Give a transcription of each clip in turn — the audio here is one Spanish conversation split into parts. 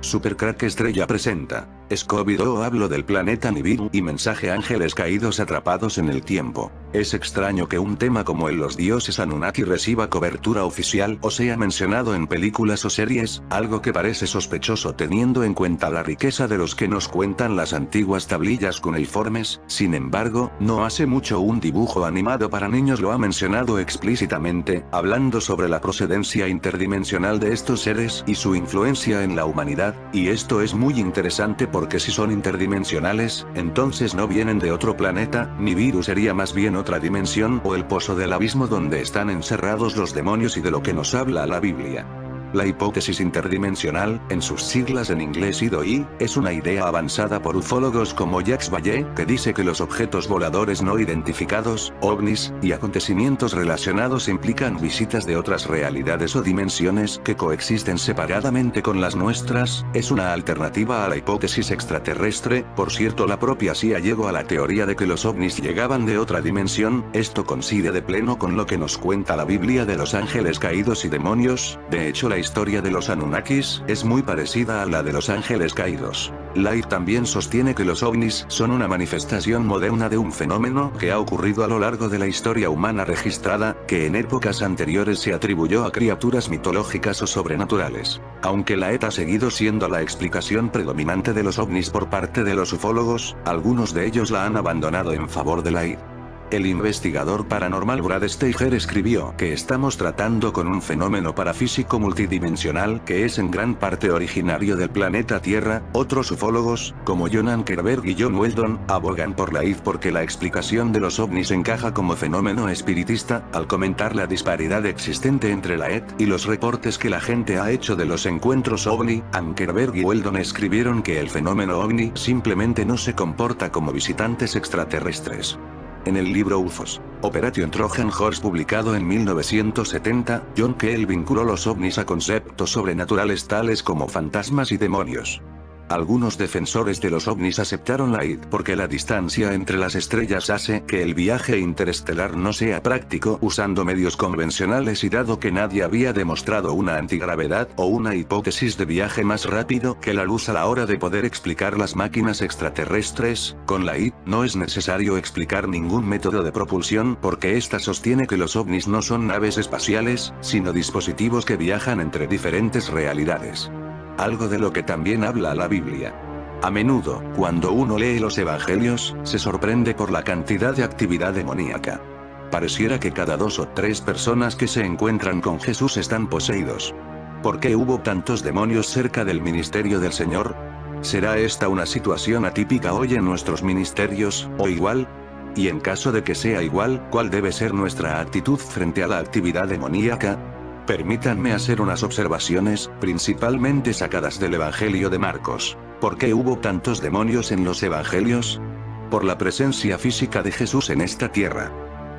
Supercrack Estrella presenta Scooby-Doo. Hablo del planeta Nibiru y mensaje ángeles caídos atrapados en el tiempo. Es extraño que un tema como el los dioses Anunnaki reciba cobertura oficial o sea mencionado en películas o series, algo que parece sospechoso teniendo en cuenta la riqueza de los que nos cuentan las antiguas tablillas cuneiformes. Sin embargo, no hace mucho un dibujo animado para niños lo ha mencionado explícitamente, hablando sobre la procedencia interdimensional de estos seres y su influencia en la humanidad, y esto es muy interesante porque si son interdimensionales, entonces no vienen de otro planeta. Nibiru sería más bien otra dimensión o el pozo del abismo donde están encerrados los demonios y de lo que nos habla la Biblia. La hipótesis interdimensional, en sus siglas en inglés IDOI, es una idea avanzada por ufólogos como Jacques Vallée, que dice que los objetos voladores no identificados, ovnis, y acontecimientos relacionados implican visitas de otras realidades o dimensiones que coexisten separadamente con las nuestras. Es una alternativa a la hipótesis extraterrestre. Por cierto, la propia CIA llegó a la teoría de que los ovnis llegaban de otra dimensión. Esto coincide de pleno con lo que nos cuenta la Biblia de los ángeles caídos y demonios. De hecho, la historia de los Anunnakis es muy parecida a la de los ángeles caídos. Light también sostiene que los ovnis son una manifestación moderna de un fenómeno que ha ocurrido a lo largo de la historia humana registrada, que en épocas anteriores se atribuyó a criaturas mitológicas o sobrenaturales. Aunque la ET ha seguido siendo la explicación predominante de los ovnis por parte de los ufólogos, algunos de ellos la han abandonado en favor de la IT. El investigador paranormal Brad Steiger escribió que estamos tratando con un fenómeno parafísico multidimensional que es en gran parte originario del planeta Tierra. Otros ufólogos, como John Ankerberg y John Weldon, abogan por la ID porque la explicación de los ovnis encaja como fenómeno espiritista. Al comentar la disparidad existente entre la ET y los reportes que la gente ha hecho de los encuentros ovni, Ankerberg y Weldon escribieron que el fenómeno ovni simplemente no se comporta como visitantes extraterrestres. En el libro UFOs, Operation Trojan Horse publicado en 1970, John Keel vinculó los ovnis a conceptos sobrenaturales tales como fantasmas y demonios. Algunos defensores de los ovnis aceptaron la ID porque la distancia entre las estrellas hace que el viaje interestelar no sea práctico usando medios convencionales y dado que nadie había demostrado una antigravedad o una hipótesis de viaje más rápido que la luz a la hora de poder explicar las máquinas extraterrestres, con la ID no es necesario explicar ningún método de propulsión porque ésta sostiene que los ovnis no son naves espaciales, sino dispositivos que viajan entre diferentes realidades. Algo de lo que también habla la Biblia. A menudo, cuando uno lee los evangelios, se sorprende por la cantidad de actividad demoníaca. Pareciera que cada 2 o 3 personas que se encuentran con Jesús están poseídos. ¿Por qué hubo tantos demonios cerca del ministerio del Señor? ¿Será esta una situación atípica hoy en nuestros ministerios, o igual? Y en caso de que sea igual, ¿cuál debe ser nuestra actitud frente a la actividad demoníaca? Permítanme hacer unas observaciones, principalmente sacadas del Evangelio de Marcos. ¿Por qué hubo tantos demonios en los Evangelios? Por la presencia física de Jesús en esta tierra.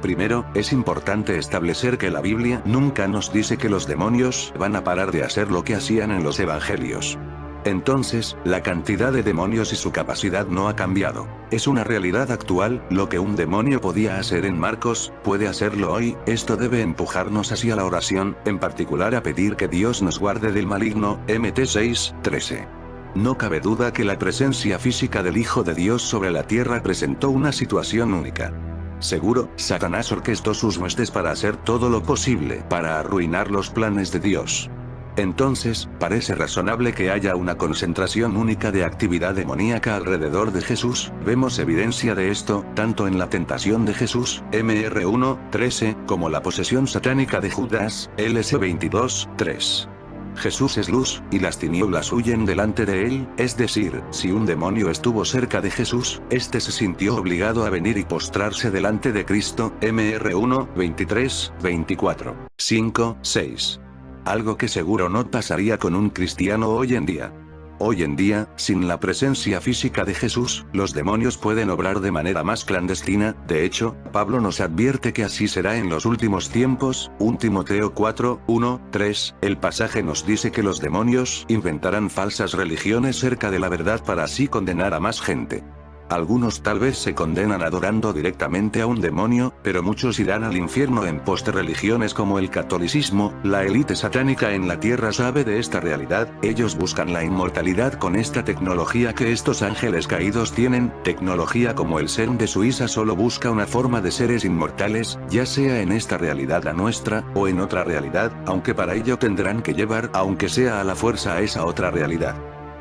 Primero, es importante establecer que la Biblia nunca nos dice que los demonios van a parar de hacer lo que hacían en los Evangelios. Entonces, la cantidad de demonios y su capacidad no ha cambiado. Es una realidad actual. Lo que un demonio podía hacer en Marcos, puede hacerlo hoy. Esto debe empujarnos hacia la oración, en particular a pedir que Dios nos guarde del maligno. Mt 6:13. No cabe duda que la presencia física del Hijo de Dios sobre la tierra presentó una situación única. Seguro, Satanás orquestó sus huestes para hacer todo lo posible para arruinar los planes de Dios. Entonces, parece razonable que haya una concentración única de actividad demoníaca alrededor de Jesús. Vemos evidencia de esto, tanto en la tentación de Jesús, Mr 1:13, como la posesión satánica de Judas, LS 22:3. Jesús es luz, y las tinieblas huyen delante de él, es decir, si un demonio estuvo cerca de Jesús, este se sintió obligado a venir y postrarse delante de Cristo, Mr 1:23-24, 5:6. Algo que seguro no pasaría con un cristiano hoy en día. Hoy en día, sin la presencia física de Jesús, los demonios pueden obrar de manera más clandestina. De hecho, Pablo nos advierte que así será en los últimos tiempos, 1 Timoteo 4:1-3, el pasaje nos dice que los demonios inventarán falsas religiones cerca de la verdad para así condenar a más gente. Algunos tal vez se condenan adorando directamente a un demonio, pero muchos irán al infierno en pos de religiones como el catolicismo. La élite satánica en la tierra sabe de esta realidad, ellos buscan la inmortalidad con esta tecnología que estos ángeles caídos tienen, tecnología como el CERN de Suiza solo busca una forma de seres inmortales, ya sea en esta realidad la nuestra, o en otra realidad, aunque para ello tendrán que llevar aunque sea a la fuerza a esa otra realidad.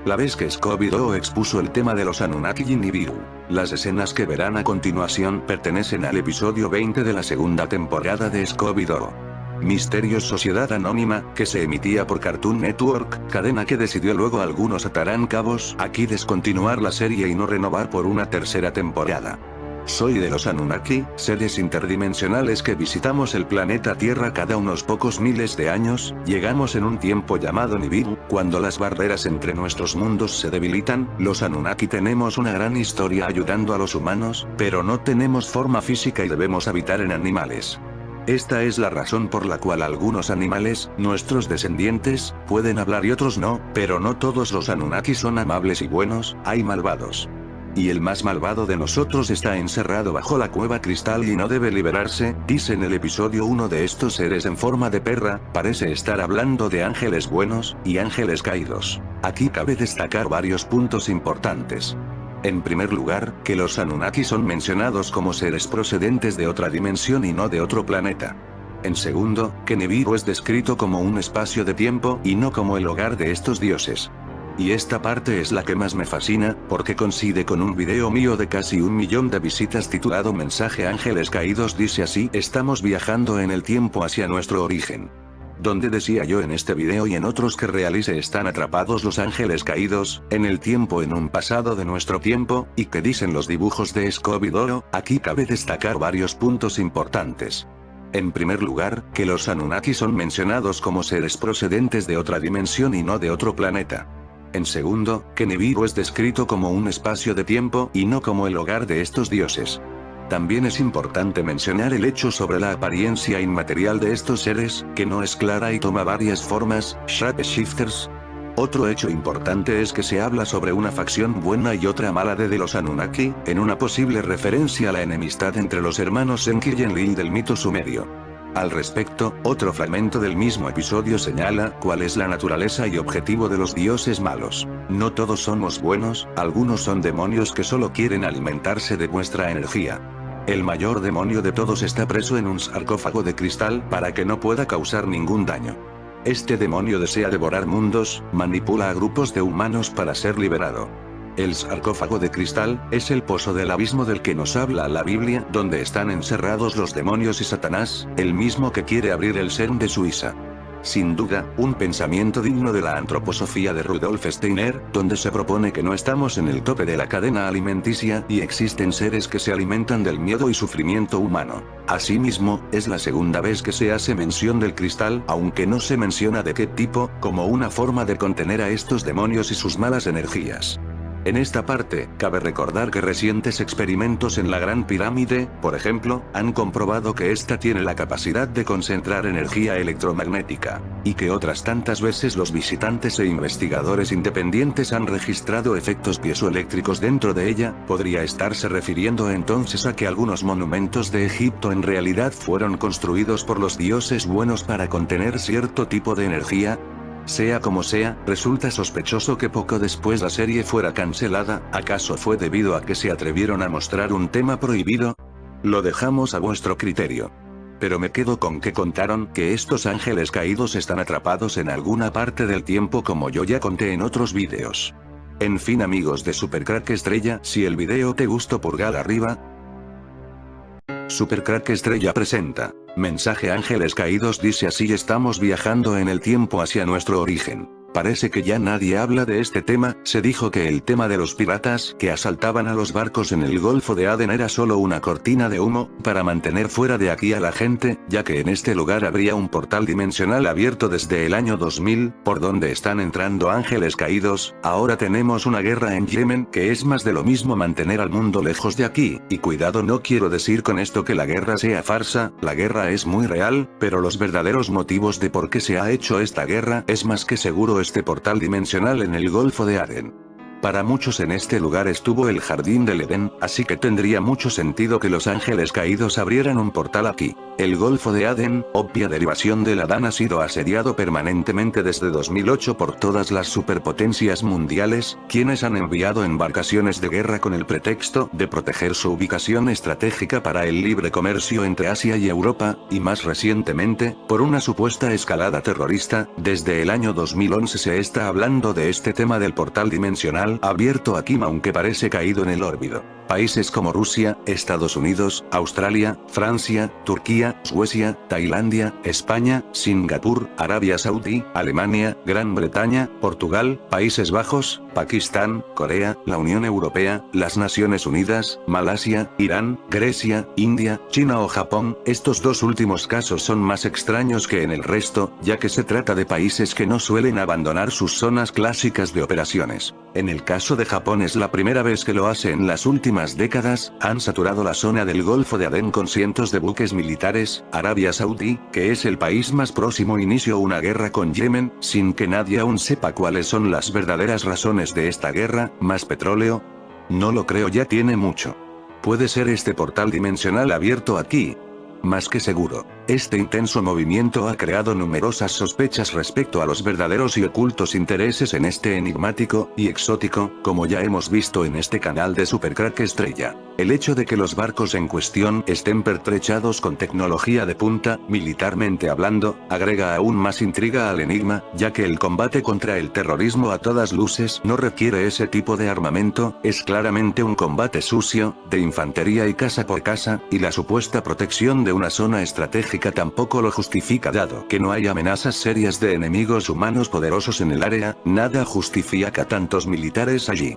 La vez que Scooby-Doo expuso el tema de los Anunnaki y Nibiru. Las escenas que verán a continuación pertenecen al episodio 20 de la segunda temporada de Scooby-Doo. Misterios Sociedad Anónima, que se emitía por Cartoon Network, cadena que decidió luego algunos atarán cabos aquí descontinuar la serie y no renovar por una tercera temporada. Soy de los Anunnaki, seres interdimensionales que visitamos el planeta Tierra cada unos pocos miles de años, llegamos en un tiempo llamado Nibiru, cuando las barreras entre nuestros mundos se debilitan. Los Anunnaki tenemos una gran historia ayudando a los humanos, pero no tenemos forma física y debemos habitar en animales. Esta es la razón por la cual algunos animales, nuestros descendientes, pueden hablar y otros no, pero no todos los Anunnaki son amables y buenos, hay malvados. Y el más malvado de nosotros está encerrado bajo la cueva cristal y no debe liberarse, dice en el episodio 1 de estos seres en forma de perra, parece estar hablando de ángeles buenos, y ángeles caídos. Aquí cabe destacar varios puntos importantes. En primer lugar, que los Anunnaki son mencionados como seres procedentes de otra dimensión y no de otro planeta. En segundo, que Nibiru es descrito como un espacio de tiempo y no como el hogar de estos dioses. Y esta parte es la que más me fascina, porque coincide con un video mío de casi 1 millón de visitas titulado Mensaje Ángeles Caídos, dice así: estamos viajando en el tiempo hacia nuestro origen. Donde decía yo en este video y en otros que realice están atrapados los ángeles caídos, en el tiempo en un pasado de nuestro tiempo, y que dicen los dibujos de Scooby-Doo. Aquí cabe destacar varios puntos importantes. En primer lugar, que los Anunnaki son mencionados como seres procedentes de otra dimensión y no de otro planeta. En segundo, que Nibiru es descrito como un espacio de tiempo y no como el hogar de estos dioses. También es importante mencionar el hecho sobre la apariencia inmaterial de estos seres, que no es clara y toma varias formas, shapeshifters. Otro hecho importante es que se habla sobre una facción buena y otra mala de los Anunnaki, en una posible referencia a la enemistad entre los hermanos Enki y Enlil del mito sumerio. Al respecto, otro fragmento del mismo episodio señala cuál es la naturaleza y objetivo de los dioses malos. No todos somos buenos, algunos son demonios que solo quieren alimentarse de vuestra energía. El mayor demonio de todos está preso en un sarcófago de cristal para que no pueda causar ningún daño. Este demonio desea devorar mundos, manipula a grupos de humanos para ser liberado. El sarcófago de cristal es el pozo del abismo del que nos habla la Biblia, donde están encerrados los demonios y Satanás, el mismo que quiere abrir el CERN de Suiza. Sin duda, un pensamiento digno de la antroposofía de Rudolf Steiner, donde se propone que no estamos en el tope de la cadena alimenticia y existen seres que se alimentan del miedo y sufrimiento humano. Asimismo, es la segunda vez que se hace mención del cristal, aunque no se menciona de qué tipo, como una forma de contener a estos demonios y sus malas energías. En esta parte, cabe recordar que recientes experimentos en la Gran Pirámide, por ejemplo, han comprobado que ésta tiene la capacidad de concentrar energía electromagnética, y que otras tantas veces los visitantes e investigadores independientes han registrado efectos piezoeléctricos dentro de ella. ¿Podría estarse refiriendo entonces a que algunos monumentos de Egipto en realidad fueron construidos por los dioses buenos para contener cierto tipo de energía? Sea como sea, resulta sospechoso que poco después la serie fuera cancelada. ¿Acaso fue debido a que se atrevieron a mostrar un tema prohibido? Lo dejamos a vuestro criterio. Pero me quedo con que contaron que estos ángeles caídos están atrapados en alguna parte del tiempo, como yo ya conté en otros vídeos. En fin, amigos de Supercrack Estrella, si el video te gustó, pulgar arriba. Supercrack Estrella presenta Mensaje Ángeles Caídos, dice así: estamos viajando en el tiempo hacia nuestro origen. Parece que ya nadie habla de este tema. Se dijo que el tema de los piratas que asaltaban a los barcos en el Golfo de Adén era solo una cortina de humo, para mantener fuera de aquí a la gente, ya que en este lugar habría un portal dimensional abierto desde el año 2000, por donde están entrando ángeles caídos. Ahora tenemos una guerra en Yemen, que es más de lo mismo mantener al mundo lejos de aquí, y cuidado, no quiero decir con esto que la guerra sea farsa, la guerra es muy real, pero los verdaderos motivos de por qué se ha hecho esta guerra es más que seguro este portal dimensional en el Golfo de Adén. Para muchos en este lugar estuvo el jardín del Edén, así que tendría mucho sentido que los ángeles caídos abrieran un portal aquí. El Golfo de Adén, obvia derivación del Adán, ha sido asediado permanentemente desde 2008 por todas las superpotencias mundiales, quienes han enviado embarcaciones de guerra con el pretexto de proteger su ubicación estratégica para el libre comercio entre Asia y Europa, y más recientemente, por una supuesta escalada terrorista. Desde el año 2011 se está hablando de este tema del portal dimensional abierto aquí, aunque parece caído en el olvido. Países como Rusia, Estados Unidos, Australia, Francia, Turquía, Suecia, Tailandia, España, Singapur, Arabia Saudí, Alemania, Gran Bretaña, Portugal, Países Bajos, Pakistán, Corea, la Unión Europea, las Naciones Unidas, Malasia, Irán, Grecia, India, China o Japón. Estos dos últimos casos son más extraños que en el resto, ya que se trata de países que no suelen abandonar sus zonas clásicas de operaciones. En el caso de Japón es la primera vez que lo hace en las últimas décadas. Han saturado la zona del Golfo de Adén con cientos de buques militares. Arabia Saudí, que es el país más próximo, inició una guerra con Yemen, sin que nadie aún sepa cuáles son las verdaderas razones de esta guerra. ¿Más petróleo? No lo creo, ya tiene mucho. ¿Puede ser este portal dimensional abierto aquí? Más que seguro. Este intenso movimiento ha creado numerosas sospechas respecto a los verdaderos y ocultos intereses en este enigmático y exótico, como ya hemos visto en este canal de Supercrack Estrella. El hecho de que los barcos en cuestión estén pertrechados con tecnología de punta, militarmente hablando, agrega aún más intriga al enigma, ya que el combate contra el terrorismo a todas luces no requiere ese tipo de armamento, es claramente un combate sucio, de infantería y casa por casa, y la supuesta protección de una zona estratégica tampoco lo justifica, dado que no hay amenazas serias de enemigos humanos poderosos en el área. Nada justifica tantos militares allí.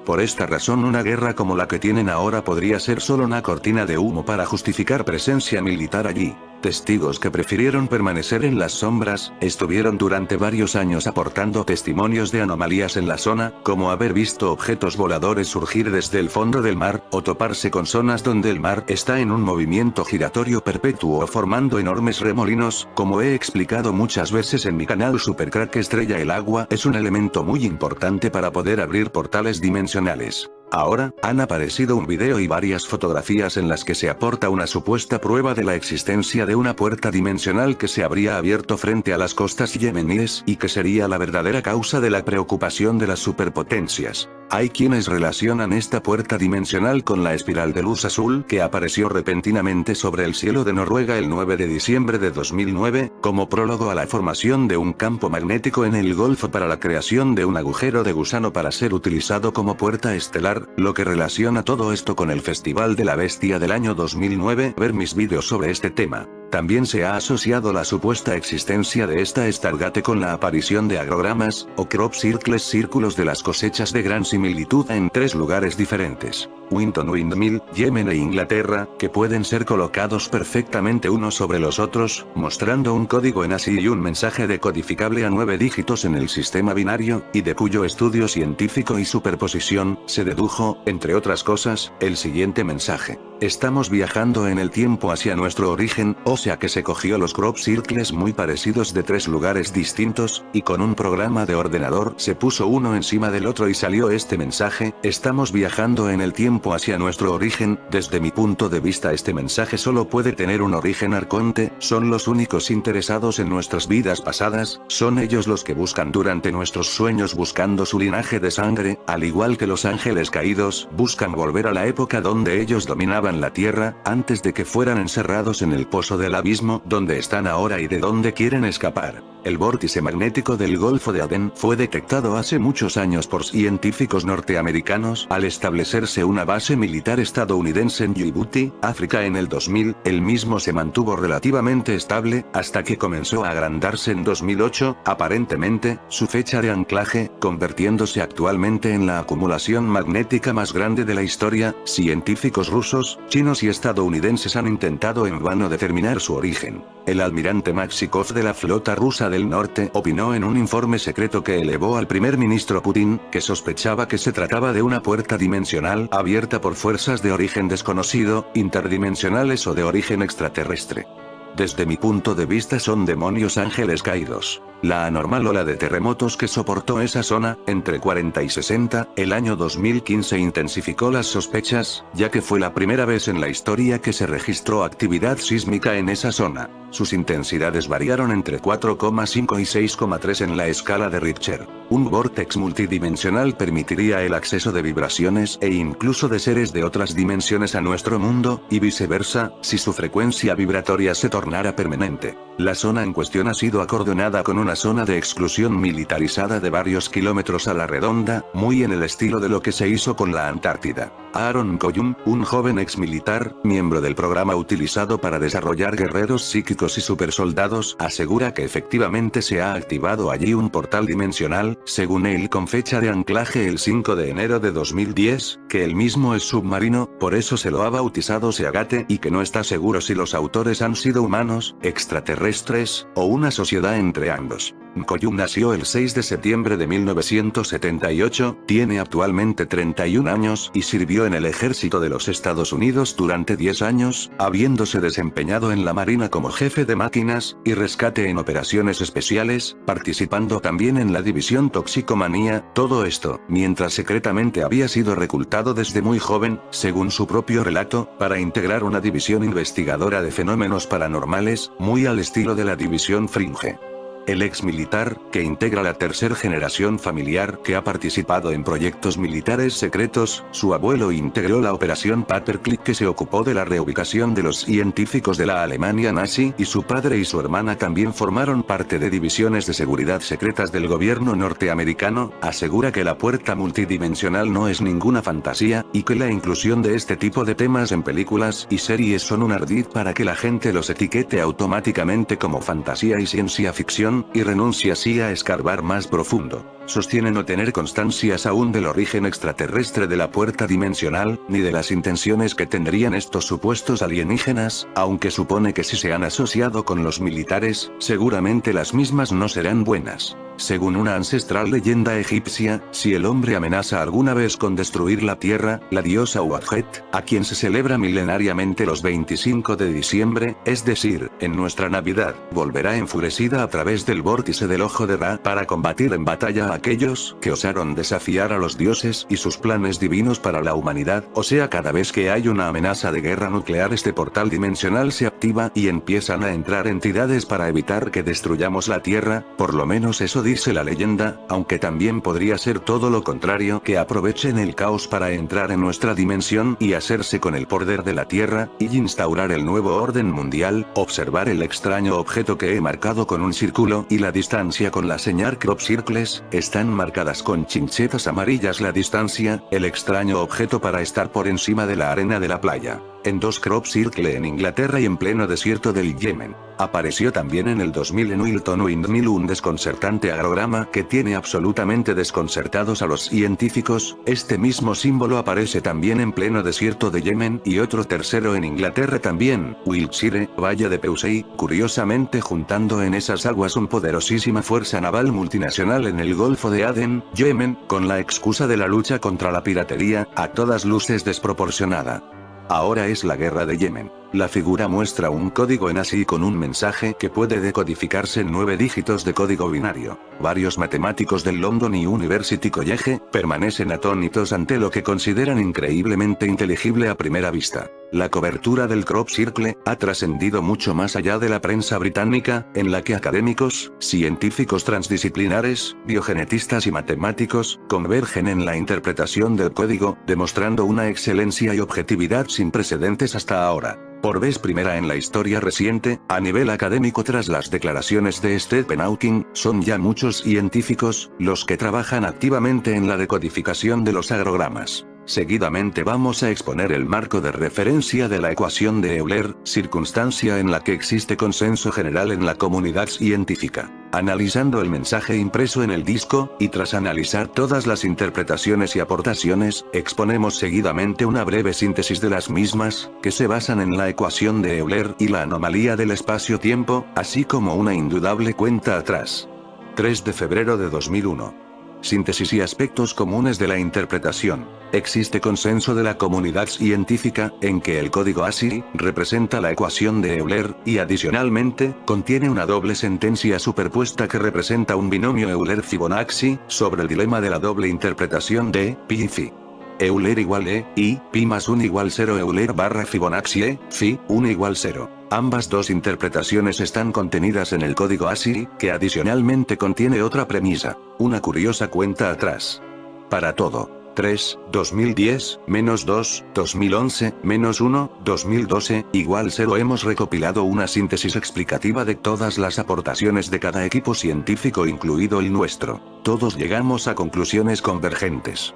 Por esta razón, una guerra como la que tienen ahora podría ser solo una cortina de humo para justificar presencia militar allí. Testigos que prefirieron permanecer en las sombras, estuvieron durante varios años aportando testimonios de anomalías en la zona, como haber visto objetos voladores surgir desde el fondo del mar, o toparse con zonas donde el mar está en un movimiento giratorio perpetuo formando enormes remolinos. Como he explicado muchas veces en mi canal Supercrack Estrella, el agua es un elemento muy importante para poder abrir portales dimensionales. Ahora, han aparecido un video y varias fotografías en las que se aporta una supuesta prueba de la existencia de una puerta dimensional que se habría abierto frente a las costas yemeníes y que sería la verdadera causa de la preocupación de las superpotencias. Hay quienes relacionan esta puerta dimensional con la espiral de luz azul que apareció repentinamente sobre el cielo de Noruega el 9 de diciembre de 2009, como prólogo a la formación de un campo magnético en el Golfo para la creación de un agujero de gusano para ser utilizado como puerta estelar, lo que relaciona todo esto con el Festival de la Bestia del año 2009. Ver mis vídeos sobre este tema. También se ha asociado la supuesta existencia de esta Stargate con la aparición de agrogramas, o crop circles, círculos de las cosechas de gran similitud en tres lugares diferentes: Winton Windmill, Yemen e Inglaterra, que pueden ser colocados perfectamente unos sobre los otros, mostrando un código en ASCII y un mensaje decodificable a 9 dígitos en el sistema binario, y de cuyo estudio científico y superposición, se dedujo, entre otras cosas, el siguiente mensaje: estamos viajando en el tiempo hacia nuestro origen, o sea que se cogió los crop circles muy parecidos de tres lugares distintos, y con un programa de ordenador se puso uno encima del otro y salió este mensaje: estamos viajando en el tiempo hacia nuestro origen. Desde mi punto de vista, este mensaje solo puede tener un origen arconte. Son los únicos interesados en nuestras vidas pasadas, son ellos los que buscan durante nuestros sueños buscando su linaje de sangre, al igual que los ángeles caídos, buscan volver a la época donde ellos dominaban la tierra, antes de que fueran encerrados en el pozo del abismo donde están ahora y de donde quieren escapar. El vórtice magnético del Golfo de Adén fue detectado hace muchos años por científicos norteamericanos al establecerse una base militar estadounidense en Djibouti, África en el 2000. El mismo se mantuvo relativamente estable, hasta que comenzó a agrandarse en 2008, aparentemente, su fecha de anclaje, convirtiéndose actualmente en la acumulación magnética más grande de la historia. Científicos rusos, chinos y estadounidenses han intentado en vano determinar su origen. El almirante Maxikov de la flota rusa del norte opinó en un informe secreto que elevó al primer ministro Putin, que sospechaba que se trataba de una puerta dimensional abierta por fuerzas de origen desconocido, interdimensionales o de origen extraterrestre. Desde mi punto de vista son demonios ángeles caídos. La anormal ola de terremotos que soportó esa zona, entre 40 y 60, el año 2015 intensificó las sospechas, ya que fue la primera vez en la historia que se registró actividad sísmica en esa zona. Sus intensidades variaron entre 4,5 y 6,3 en la escala de Richter. Un vórtex multidimensional permitiría el acceso de vibraciones e incluso de seres de otras dimensiones a nuestro mundo, y viceversa, si su frecuencia vibratoria se tornara permanente. La zona en cuestión ha sido acordonada con una zona de exclusión militarizada de varios kilómetros a la redonda, muy en el estilo de lo que se hizo con la Antártida. Aaron Koyum, un joven ex militar, miembro del programa utilizado para desarrollar guerreros psíquicos y supersoldados, asegura que efectivamente se ha activado allí un portal dimensional, según él con fecha de anclaje el 5 de enero de 2010, que el mismo es submarino, por eso se lo ha bautizado Seagate, y que no está seguro si los autores han sido humanos, extraterrestres, o una sociedad entre ambos. Koyum nació el 6 de septiembre de 1978, tiene actualmente 31 años y sirvió en el ejército de los Estados Unidos durante 10 años, habiéndose desempeñado en la Marina como jefe de máquinas y rescate en operaciones especiales, participando también en la división Toxicomanía, todo esto, mientras secretamente había sido reclutado desde muy joven, según su propio relato, para integrar una división investigadora de fenómenos paranormales, muy al estilo de la división Fringe. El ex militar, que integra la tercera generación familiar que ha participado en proyectos militares secretos, su abuelo integró la operación Paperclip que se ocupó de la reubicación de los científicos de la Alemania nazi, y su padre y su hermana también formaron parte de divisiones de seguridad secretas del gobierno norteamericano. Asegura que la puerta multidimensional no es ninguna fantasía, y que la inclusión de este tipo de temas en películas y series son un ardid para que la gente los etiquete automáticamente como fantasía y ciencia ficción, y renuncia así a escarbar más profundo. Sostiene no tener constancias aún del origen extraterrestre de la puerta dimensional, ni de las intenciones que tendrían estos supuestos alienígenas, aunque supone que si se han asociado con los militares, seguramente las mismas no serán buenas. Según una ancestral leyenda egipcia, si el hombre amenaza alguna vez con destruir la tierra, la diosa Uadjet, a quien se celebra milenariamente los 25 de diciembre, es decir, en nuestra Navidad, volverá enfurecida a través del vórtice del ojo de Ra para combatir en batalla a aquellos que osaron desafiar a los dioses y sus planes divinos para la humanidad. O sea, cada vez que hay una amenaza de guerra nuclear, este portal dimensional se activa y empiezan a entrar entidades para evitar que destruyamos la tierra, por lo menos eso dice la leyenda, aunque también podría ser todo lo contrario, que aprovechen el caos para entrar en nuestra dimensión y hacerse con el poder de la tierra, y instaurar el nuevo orden mundial. Observar el extraño objeto que he marcado con un círculo y la distancia con la señal crop circles, están marcadas con chinchetas amarillas la distancia, el extraño objeto para estar por encima de la arena de la playa. En 2 crop circle en Inglaterra y en pleno desierto del Yemen. Apareció también en el 2000 en Wilton Windmill un desconcertante agrograma que tiene absolutamente desconcertados a los científicos. Este mismo símbolo aparece también en pleno desierto de Yemen y otro tercero en Inglaterra también, Wiltshire, Valle de Pewsey, curiosamente juntando en esas aguas una poderosísima fuerza naval multinacional en el Golfo de Adén, Yemen, con la excusa de la lucha contra la piratería, a todas luces desproporcionada. Ahora es la guerra de Yemen. La figura muestra un código en ASCII con un mensaje que puede decodificarse en 9 dígitos de código binario. Varios matemáticos del London University College permanecen atónitos ante lo que consideran increíblemente inteligible a primera vista. La cobertura del crop circle ha trascendido mucho más allá de la prensa británica, en la que académicos, científicos transdisciplinares, biogenetistas y matemáticos convergen en la interpretación del código, demostrando una excelencia y objetividad sin precedentes hasta ahora. Por vez primera en la historia reciente, a nivel académico tras las declaraciones de Stephen Hawking, son ya muchos científicos los que trabajan activamente en la decodificación de los agrogramas. Seguidamente vamos a exponer el marco de referencia de la ecuación de Euler, circunstancia en la que existe consenso general en la comunidad científica. Analizando el mensaje impreso en el disco, y tras analizar todas las interpretaciones y aportaciones, exponemos seguidamente una breve síntesis de las mismas, que se basan en la ecuación de Euler y la anomalía del espacio-tiempo, así como una indudable cuenta atrás. 3 de febrero de 2001. Síntesis y aspectos comunes de la interpretación. Existe consenso de la comunidad científica, en que el código ASCII representa la ecuación de Euler, y adicionalmente, contiene una doble sentencia superpuesta que representa un binomio Euler-Fibonacci, sobre el dilema de la doble interpretación de pi y phi. Euler igual y, pi más 1 igual 0 Euler barra Fibonacci phi, 1 igual 0. Ambas dos interpretaciones están contenidas en el código ASCII, que adicionalmente contiene otra premisa, una curiosa cuenta atrás. Para todo. 3, 2010, menos 2, 2011, menos 1, 2012, igual 0. Hemos recopilado una síntesis explicativa de todas las aportaciones de cada equipo científico incluido el nuestro. Todos llegamos a conclusiones convergentes.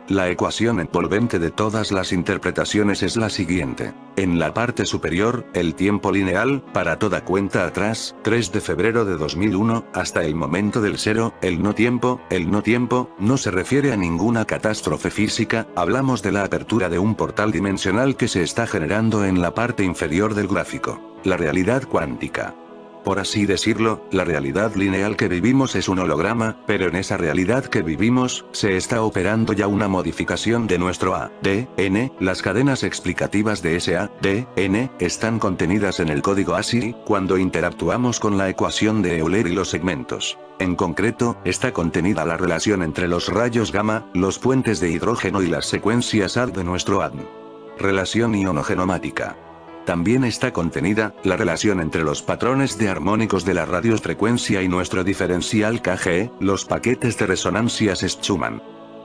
La ecuación envolvente de todas las interpretaciones es la siguiente. En la parte superior, el tiempo lineal, para toda cuenta atrás, 3 de febrero de 2001, hasta el momento del cero, el no tiempo no se refiere a ninguna catástrofe física, hablamos de la apertura de un portal dimensional que se está generando en la parte inferior del gráfico. La realidad cuántica. Por así decirlo, la realidad lineal que vivimos es un holograma, pero en esa realidad que vivimos, se está operando ya una modificación de nuestro ADN, las cadenas explicativas de ese ADN, están contenidas en el código ASCII, cuando interactuamos con la ecuación de Euler y los segmentos. En concreto, está contenida la relación entre los rayos gamma, los puentes de hidrógeno y las secuencias AD de nuestro ADN. Relación ionogenomática. También está contenida, la relación entre los patrones de armónicos de la radiofrecuencia y nuestro diferencial KG, los paquetes de resonancias Schumann.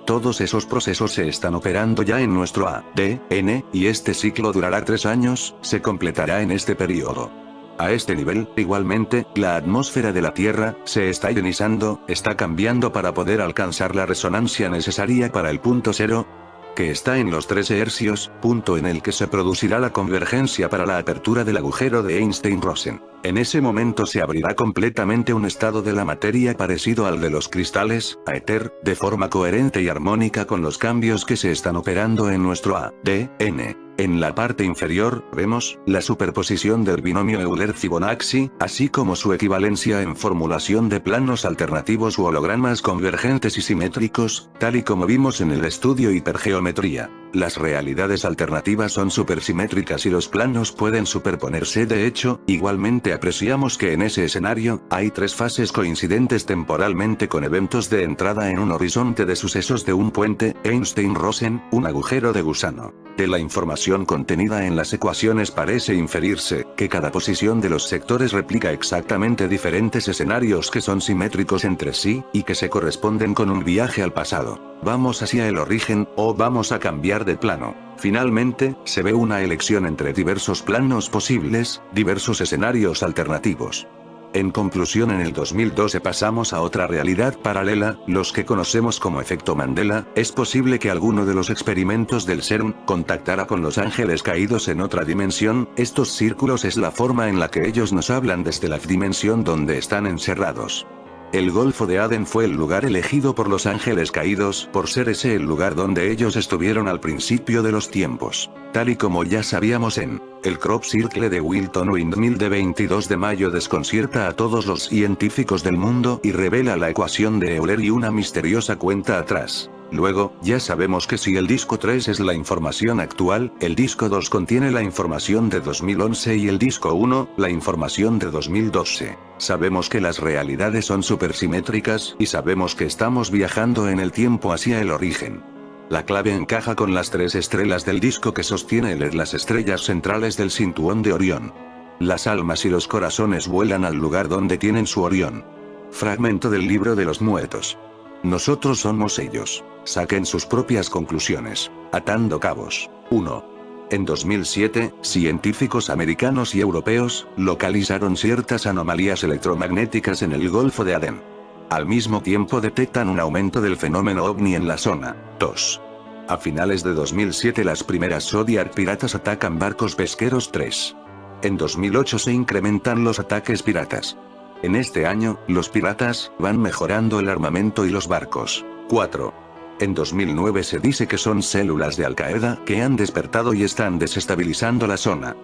Todos esos procesos se están operando ya en nuestro ADN, y este ciclo durará 3 años, se completará en este periodo. A este nivel, igualmente, la atmósfera de la Tierra, se está ionizando, está cambiando para poder alcanzar la resonancia necesaria para el punto cero, que está en los 13 hercios, punto en el que se producirá la convergencia para la apertura del agujero de Einstein-Rosen. En ese momento se abrirá completamente un estado de la materia parecido al de los cristales, a éter, de forma coherente y armónica con los cambios que se están operando en nuestro ADN. En la parte inferior, vemos, la superposición del binomio Euler-Fibonacci, así como su equivalencia en formulación de planos alternativos u hologramas convergentes y simétricos, tal y como vimos en el estudio hipergeometría. Las realidades alternativas son supersimétricas y los planos pueden superponerse. De hecho, igualmente apreciamos que en ese escenario, hay 3 fases coincidentes temporalmente con eventos de entrada en un horizonte de sucesos de un puente, Einstein-Rosen, un agujero de gusano. De la información contenida en las ecuaciones parece inferirse, que cada posición de los sectores replica exactamente diferentes escenarios que son simétricos entre sí, y que se corresponden con un viaje al pasado. Vamos hacia el origen, o vamos a cambiar de plano. Finalmente, se ve una elección entre diversos planos posibles, diversos escenarios alternativos. En conclusión, en el 2012 pasamos a otra realidad paralela, los que conocemos como efecto Mandela. Es posible que alguno de los experimentos del CERN contactara con los ángeles caídos en otra dimensión. Estos círculos es la forma en la que ellos nos hablan desde la dimensión donde están encerrados. El Golfo de Adén fue el lugar elegido por los ángeles caídos, por ser ese el lugar donde ellos estuvieron al principio de los tiempos. Tal y como ya sabíamos en el Crop Circle de Wilton Windmill de 22 de mayo desconcierta a todos los científicos del mundo y revela la ecuación de Euler y una misteriosa cuenta atrás. Luego, ya sabemos que si el disco 3 es la información actual, el disco 2 contiene la información de 2011 y el disco 1, la información de 2012. Sabemos que las realidades son supersimétricas, y sabemos que estamos viajando en el tiempo hacia el origen. La clave encaja con las 3 estrellas del disco que sostiene las estrellas centrales del cinturón de Orión. Las almas y los corazones vuelan al lugar donde tienen su Orión. Fragmento del libro de los muertos. Nosotros somos ellos. Saquen sus propias conclusiones. Atando cabos. 1. En 2007, científicos americanos y europeos localizaron ciertas anomalías electromagnéticas en el Golfo de Adén. Al mismo tiempo detectan un aumento del fenómeno ovni en la zona. 2. A finales de 2007 las primeras Zodiac piratas atacan barcos pesqueros. 3. En 2008 se incrementan los ataques piratas. En este año, los piratas van mejorando el armamento y los barcos. 4. En 2009 se dice que son células de Al-Qaeda que han despertado y están desestabilizando la zona.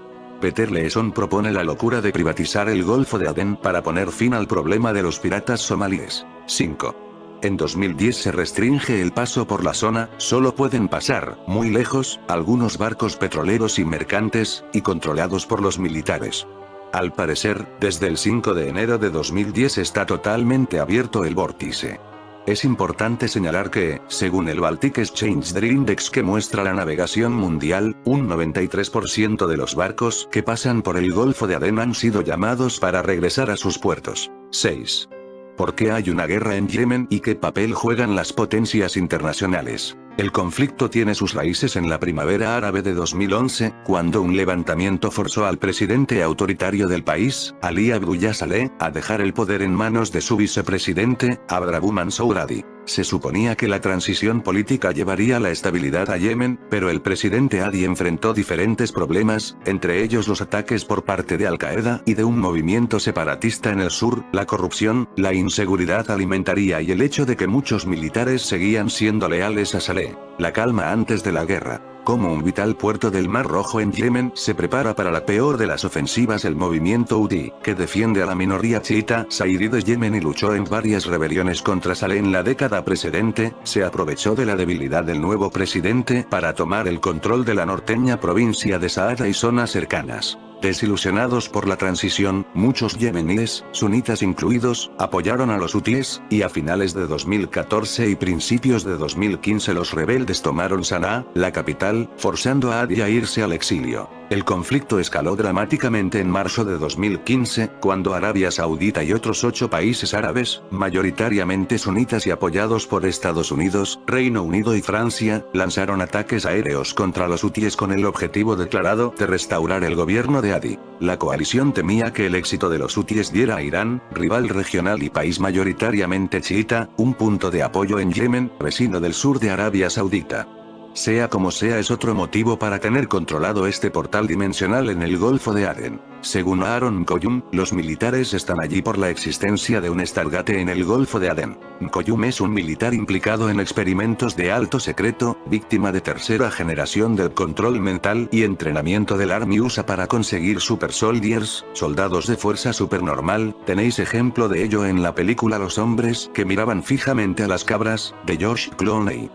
Peter Leeson propone la locura de privatizar el Golfo de Adén para poner fin al problema de los piratas somalíes. 5. En 2010 se restringe el paso por la zona, solo pueden pasar, muy lejos, algunos barcos petroleros y mercantes, y controlados por los militares. Al parecer, desde el 5 de enero de 2010 está totalmente abierto el vórtice. Es importante señalar que, según el Baltic Exchange Trade Index que muestra la navegación mundial, un 93% de los barcos que pasan por el Golfo de Adén han sido llamados para regresar a sus puertos. 6. ¿Por qué hay una guerra en Yemen y qué papel juegan las potencias internacionales? El conflicto tiene sus raíces en la primavera árabe de 2011, cuando un levantamiento forzó al presidente autoritario del país, Ali Abdullah Saleh, a dejar el poder en manos de su vicepresidente, Abdrabbuh Mansour Hadi. Se suponía que la transición política llevaría la estabilidad a Yemen, pero el presidente Hadi enfrentó diferentes problemas, entre ellos los ataques por parte de Al-Qaeda y de un movimiento separatista en el sur, la corrupción, la inseguridad alimentaria y el hecho de que muchos militares seguían siendo leales a Saleh. La calma antes de la guerra. Como un vital puerto del Mar Rojo en Yemen se prepara para la peor de las ofensivas. El movimiento Houthi, que defiende a la minoría chiita Zaidi de Yemen y luchó en varias rebeliones contra Saleh en la década precedente, se aprovechó de la debilidad del nuevo presidente para tomar el control de la norteña provincia de Saada y zonas cercanas. Desilusionados por la transición, muchos yemeníes, sunitas incluidos, apoyaron a los hutíes, y a finales de 2014 y principios de 2015 los rebeldes tomaron Sanaa, la capital, forzando a Hadi a irse al exilio. El conflicto escaló dramáticamente en marzo de 2015, cuando Arabia Saudita y otros 8 países árabes, mayoritariamente sunitas y apoyados por Estados Unidos, Reino Unido y Francia, lanzaron ataques aéreos contra los hutíes con el objetivo declarado de restaurar el gobierno de Hadi. La coalición temía que el éxito de los hutíes diera a Irán, rival regional y país mayoritariamente chiita, un punto de apoyo en Yemen, vecino del sur de Arabia Saudita. Sea como sea, es otro motivo para tener controlado este portal dimensional en el Golfo de Adén. Según Aaron Koyum, los militares están allí por la existencia de un Stargate en el Golfo de Adén. Koyum es un militar implicado en experimentos de alto secreto, víctima de tercera generación del control mental y entrenamiento del Army USA para conseguir Super Soldiers, soldados de fuerza supernormal. Tenéis ejemplo de ello en la película Los hombres que miraban fijamente a las cabras, de George Clooney.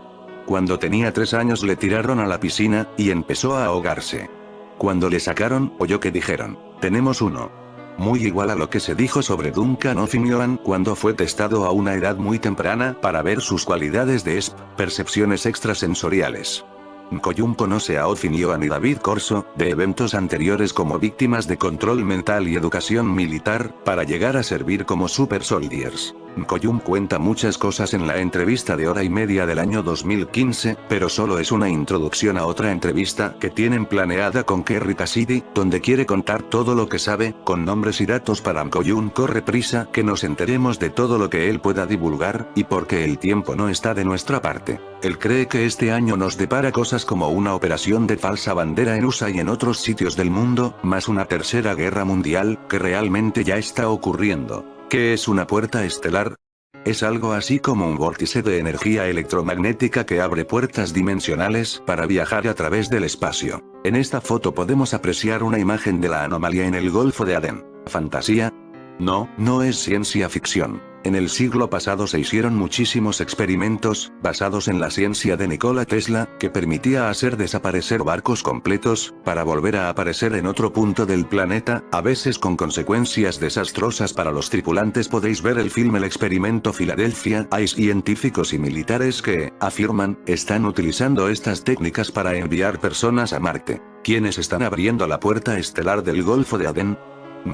Cuando tenía 3 años le tiraron a la piscina, y empezó a ahogarse. Cuando le sacaron, oyó que dijeron, tenemos uno. Muy igual a lo que se dijo sobre Duncan O'Finioan cuando fue testado a una edad muy temprana para ver sus cualidades de percepciones extrasensoriales. Koyum conoce a O'Finioan y David Corso, de eventos anteriores como víctimas de control mental y educación militar, para llegar a servir como Super Soldiers. Koyum cuenta muchas cosas en la entrevista de 1h30 del año 2015, pero solo es una introducción a otra entrevista que tienen planeada con Kerry Cassidy, donde quiere contar todo lo que sabe, con nombres y datos para Koyum. Corre prisa que nos enteremos de todo lo que él pueda divulgar, y porque el tiempo no está de nuestra parte. Él cree que este año nos depara cosas como una operación de falsa bandera en USA y en otros sitios del mundo, más una tercera guerra mundial, que realmente ya está ocurriendo. ¿Qué es una puerta estelar? Es algo así como un vórtice de energía electromagnética que abre puertas dimensionales para viajar a través del espacio. En esta foto podemos apreciar una imagen de la anomalía en el Golfo de Adén. ¿Fantasía? No, no es ciencia ficción. En el siglo pasado se hicieron muchísimos experimentos, basados en la ciencia de Nikola Tesla, que permitía hacer desaparecer barcos completos, para volver a aparecer en otro punto del planeta, a veces con consecuencias desastrosas para los tripulantes. Podéis ver el film El experimento Filadelfia. Hay científicos y militares que, afirman, están utilizando estas técnicas para enviar personas a Marte. ¿Quiénes están abriendo la puerta estelar del Golfo de Adén?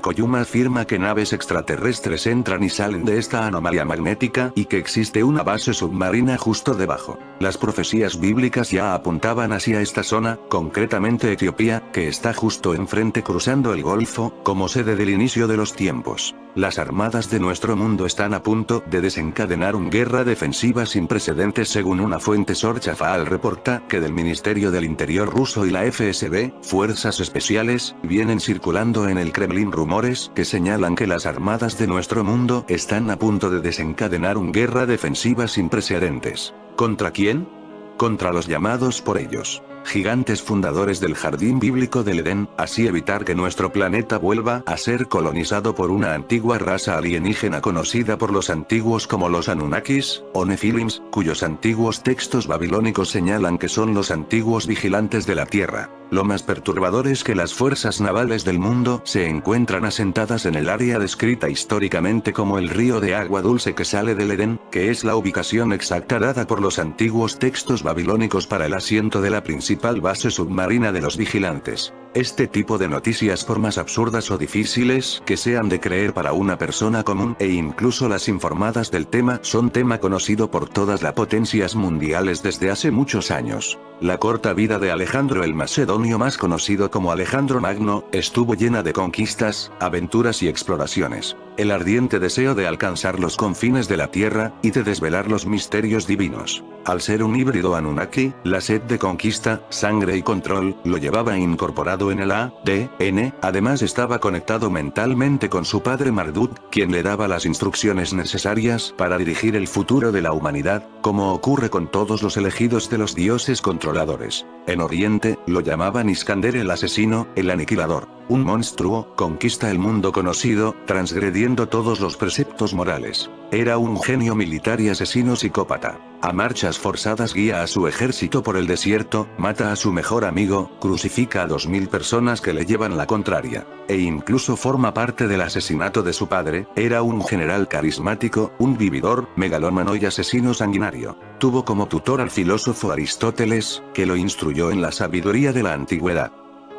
Koyum afirma que naves extraterrestres entran y salen de esta anomalía magnética y que existe una base submarina justo debajo. Las profecías bíblicas ya apuntaban hacia esta zona, concretamente Etiopía, que está justo enfrente cruzando el Golfo, como sede del inicio de los tiempos. Las armadas de nuestro mundo están a punto de desencadenar una guerra defensiva sin precedentes. Según una fuente Sorchafaal reporta que del Ministerio del Interior ruso y la FSB, Fuerzas Especiales, vienen circulando en el Kremlin rumores que señalan que las armadas de nuestro mundo están a punto de desencadenar una guerra defensiva sin precedentes. ¿Contra quién? Contra los llamados por ellos gigantes fundadores del jardín bíblico del Edén, así evitar que nuestro planeta vuelva a ser colonizado por una antigua raza alienígena conocida por los antiguos como los Anunnakis, o Nephilims, cuyos antiguos textos babilónicos señalan que son los antiguos vigilantes de la Tierra. Lo más perturbador es que las fuerzas navales del mundo se encuentran asentadas en el área descrita históricamente como el río de agua dulce que sale del Edén, que es la ubicación exacta dada por los antiguos textos babilónicos para el asiento de la principal base submarina de los vigilantes. Este tipo de noticias, por más absurdas o difíciles que sean de creer para una persona común, e incluso las informadas del tema, son tema conocido por todas las potencias mundiales desde hace muchos años. La corta vida de Alejandro el Macedonio, más conocido como Alejandro Magno, estuvo llena de conquistas, aventuras y exploraciones. El ardiente deseo de alcanzar los confines de la Tierra, y de desvelar los misterios divinos. Al ser un híbrido Anunnaki, la sed de conquista, sangre y control, lo llevaba incorporado en el ADN, además estaba conectado mentalmente con su padre Marduk, quien le daba las instrucciones necesarias para dirigir el futuro de la humanidad, como ocurre con todos los elegidos de los dioses controladores. En Oriente, lo llamaban Iskander el asesino, el aniquilador. Un monstruo, conquista el mundo conocido, transgrediendo todos los preceptos morales. Era un genio militar y asesino psicópata. A marchas forzadas guía a su ejército por el desierto, mata a su mejor amigo, crucifica a 2000 personas que le llevan la contraria. E incluso forma parte del asesinato de su padre. Era un general carismático, un vividor, megalómano y asesino sanguinario. Tuvo como tutor al filósofo Aristóteles, que lo instruyó en la sabiduría de la antigüedad.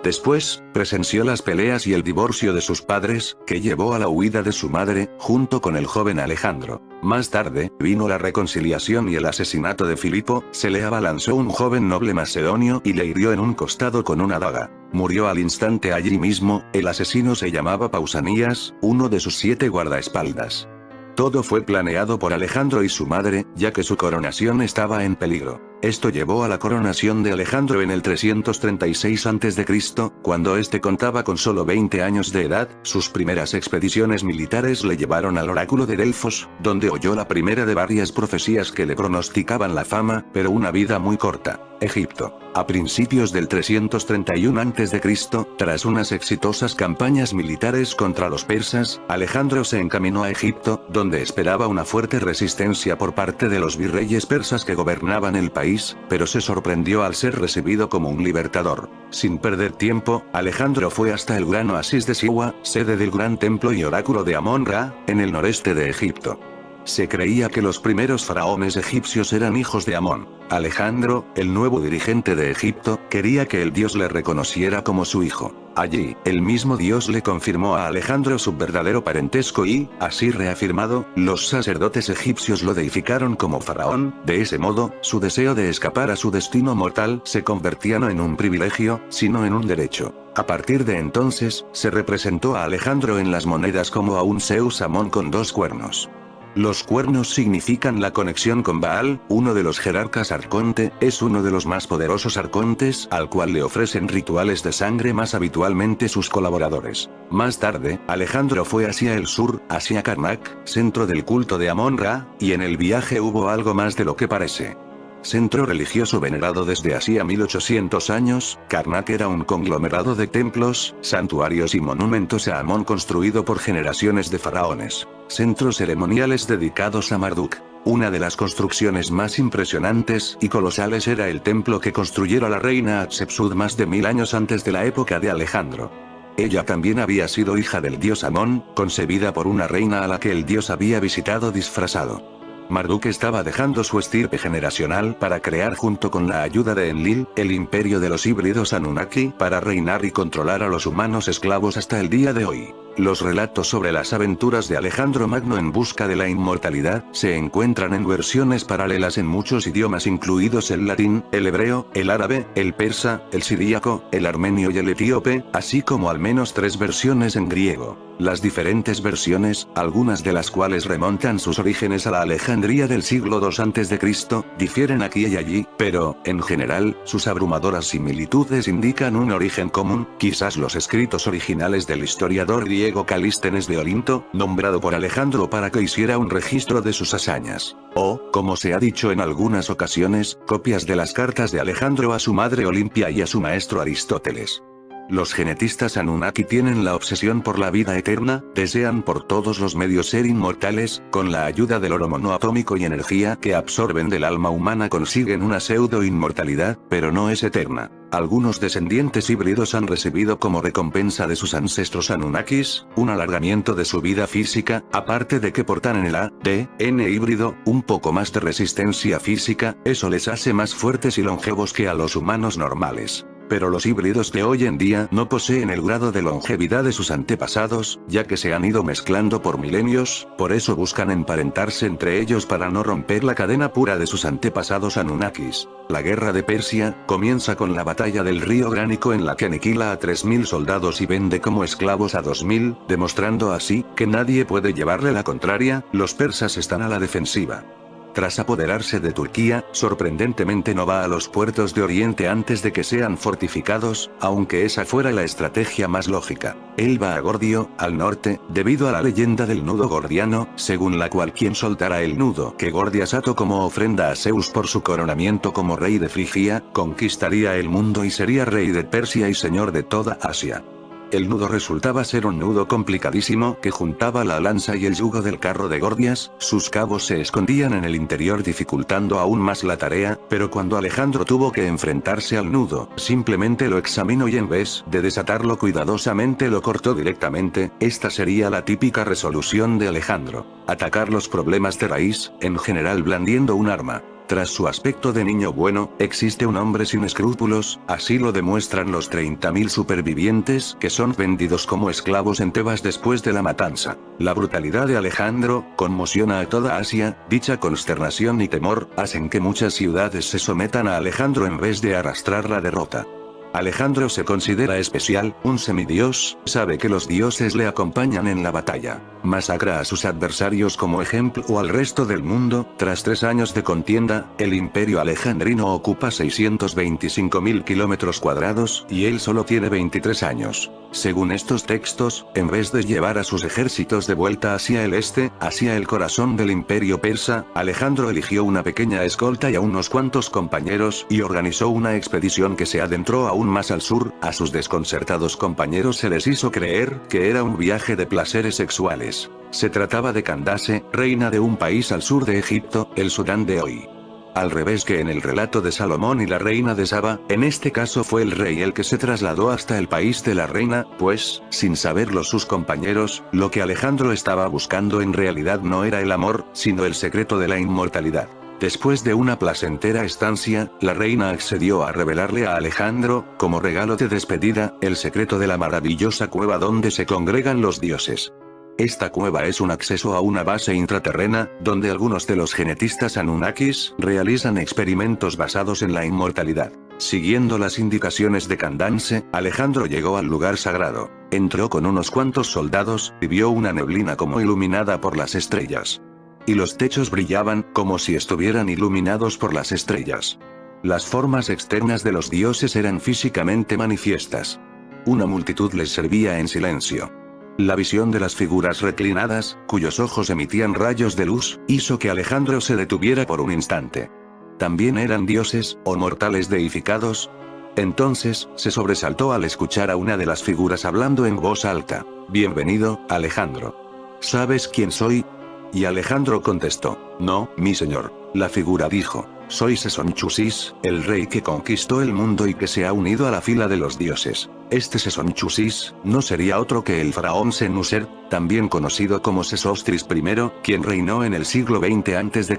Después, presenció las peleas y el divorcio de sus padres, que llevó a la huida de su madre, junto con el joven Alejandro. Más tarde, vino la reconciliación y el asesinato de Filipo. Se le abalanzó un joven noble macedonio y le hirió en un costado con una daga. Murió al instante allí mismo. El asesino se llamaba Pausanias, uno de sus 7 guardaespaldas. Todo fue planeado por Alejandro y su madre, ya que su coronación estaba en peligro. Esto llevó a la coronación de Alejandro en el 336 a.C., cuando este contaba con solo 20 años de edad. Sus primeras expediciones militares le llevaron al oráculo de Delfos, donde oyó la primera de varias profecías que le pronosticaban la fama, pero una vida muy corta. Egipto. A principios del 331 a.C., tras unas exitosas campañas militares contra los persas, Alejandro se encaminó a Egipto, donde esperaba una fuerte resistencia por parte de los virreyes persas que gobernaban el país, pero se sorprendió al ser recibido como un libertador. Sin perder tiempo, Alejandro fue hasta el gran oasis de Siwa, sede del gran templo y oráculo de Amón-Ra, en el noreste de Egipto. Se creía que los primeros faraones egipcios eran hijos de Amón. Alejandro, el nuevo dirigente de Egipto, quería que el dios le reconociera como su hijo. Allí, el mismo dios le confirmó a Alejandro su verdadero parentesco y, así reafirmado, los sacerdotes egipcios lo deificaron como faraón. De ese modo, su deseo de escapar a su destino mortal se convertía no en un privilegio, sino en un derecho. A partir de entonces, se representó a Alejandro en las monedas como a un Zeus Amón con 2 cuernos. Los cuernos significan la conexión con Baal, uno de los jerarcas arconte. Es uno de los más poderosos arcontes, al cual le ofrecen rituales de sangre más habitualmente sus colaboradores. Más tarde, Alejandro fue hacia el sur, hacia Karnak, centro del culto de Amón-Ra, y en el viaje hubo algo más de lo que parece. Centro religioso venerado desde hacía 1800 años, Karnak era un conglomerado de templos, santuarios y monumentos a Amón construido por generaciones de faraones. Centros ceremoniales dedicados a Marduk. Una de las construcciones más impresionantes y colosales era el templo que construyera la reina Hatshepsut más de 1000 años antes de la época de Alejandro. Ella también había sido hija del dios Amón, concebida por una reina a la que el dios había visitado disfrazado. Marduk estaba dejando su estirpe generacional para crear junto con la ayuda de Enlil, el imperio de los híbridos Anunnaki para reinar y controlar a los humanos esclavos hasta el día de hoy. Los relatos sobre las aventuras de Alejandro Magno en busca de la inmortalidad se encuentran en versiones paralelas en muchos idiomas incluidos el latín, el hebreo, el árabe, el persa, el siríaco, el armenio y el etíope, así como al menos 3 versiones en griego. Las diferentes versiones, algunas de las cuales remontan sus orígenes a la Alejandría del siglo II a.C., difieren aquí y allí, pero, en general, sus abrumadoras similitudes indican un origen común, quizás los escritos originales del historiador griego Calístenes de Olinto, nombrado por Alejandro para que hiciera un registro de sus hazañas. O, como se ha dicho en algunas ocasiones, copias de las cartas de Alejandro a su madre Olimpia y a su maestro Aristóteles. Los genetistas Anunnaki tienen la obsesión por la vida eterna, desean por todos los medios ser inmortales, con la ayuda del oro monoatómico y energía que absorben del alma humana consiguen una pseudo-inmortalidad, pero no es eterna. Algunos descendientes híbridos han recibido como recompensa de sus ancestros Anunnakis, un alargamiento de su vida física, aparte de que portan en el ADN híbrido, un poco más de resistencia física, eso les hace más fuertes y longevos que a los humanos normales. Pero los híbridos de hoy en día no poseen el grado de longevidad de sus antepasados, ya que se han ido mezclando por milenios, por eso buscan emparentarse entre ellos para no romper la cadena pura de sus antepasados Anunnakis. La guerra de Persia comienza con la batalla del río Gránico en la que aniquila a 3000 soldados y vende como esclavos a 2000, demostrando así que nadie puede llevarle la contraria, los persas están a la defensiva. Tras apoderarse de Turquía, sorprendentemente no va a los puertos de Oriente antes de que sean fortificados, aunque esa fuera la estrategia más lógica. Él va a Gordio, al norte, debido a la leyenda del nudo gordiano, según la cual quien soltara el nudo que Gordias ató como ofrenda a Zeus por su coronamiento como rey de Frigia, conquistaría el mundo y sería rey de Persia y señor de toda Asia. El nudo resultaba ser un nudo complicadísimo que juntaba la lanza y el yugo del carro de Gordias, sus cabos se escondían en el interior dificultando aún más la tarea, pero cuando Alejandro tuvo que enfrentarse al nudo, simplemente lo examinó y en vez de desatarlo cuidadosamente lo cortó directamente. Esta sería la típica resolución de Alejandro: atacar los problemas de raíz, en general blandiendo un arma. Tras su aspecto de niño bueno, existe un hombre sin escrúpulos, así lo demuestran los 30.000 supervivientes que son vendidos como esclavos en Tebas después de la matanza. La brutalidad de Alejandro conmociona a toda Asia, dicha consternación y temor hacen que muchas ciudades se sometan a Alejandro en vez de arrastrar la derrota. Alejandro se considera especial, un semidios, sabe que los dioses le acompañan en la batalla. Masacra a sus adversarios como ejemplo o al resto del mundo. Tras 3 años de contienda, el imperio alejandrino ocupa 625.000 kilómetros cuadrados, y él solo tiene 23 años. Según estos textos, en vez de llevar a sus ejércitos de vuelta hacia el este, hacia el corazón del imperio persa, Alejandro eligió una pequeña escolta y a unos cuantos compañeros y organizó una expedición que se adentró aún más al sur. A sus desconcertados compañeros se les hizo creer que era un viaje de placeres sexuales. Se trataba de Candace, reina de un país al sur de Egipto, el Sudán de hoy. Al revés que en el relato de Salomón y la reina de Saba, en este caso fue el rey el que se trasladó hasta el país de la reina, pues, sin saberlo sus compañeros, lo que Alejandro estaba buscando en realidad no era el amor, sino el secreto de la inmortalidad. Después de una placentera estancia, la reina accedió a revelarle a Alejandro, como regalo de despedida, el secreto de la maravillosa cueva donde se congregan los dioses. Esta cueva es un acceso a una base intraterrena, donde algunos de los genetistas Anunnakis realizan experimentos basados en la inmortalidad. Siguiendo las indicaciones de Candace, Alejandro llegó al lugar sagrado. Entró con unos cuantos soldados, y vio una neblina como iluminada por las estrellas. Y los techos brillaban, como si estuvieran iluminados por las estrellas. Las formas externas de los dioses eran físicamente manifiestas. Una multitud les servía en silencio. La visión de las figuras reclinadas, cuyos ojos emitían rayos de luz, hizo que Alejandro se detuviera por un instante. ¿También eran dioses, o mortales deificados? Entonces, se sobresaltó al escuchar a una de las figuras hablando en voz alta. «Bienvenido, Alejandro. ¿Sabes quién soy?» Y Alejandro contestó: «No, mi señor». La figura dijo: «Soy Sesonchusis, el rey que conquistó el mundo y que se ha unido a la fila de los dioses. Este Sesonchusis no sería otro que el faraón Senusert, también conocido como Sesostris I, quien reinó en el siglo XX a.C.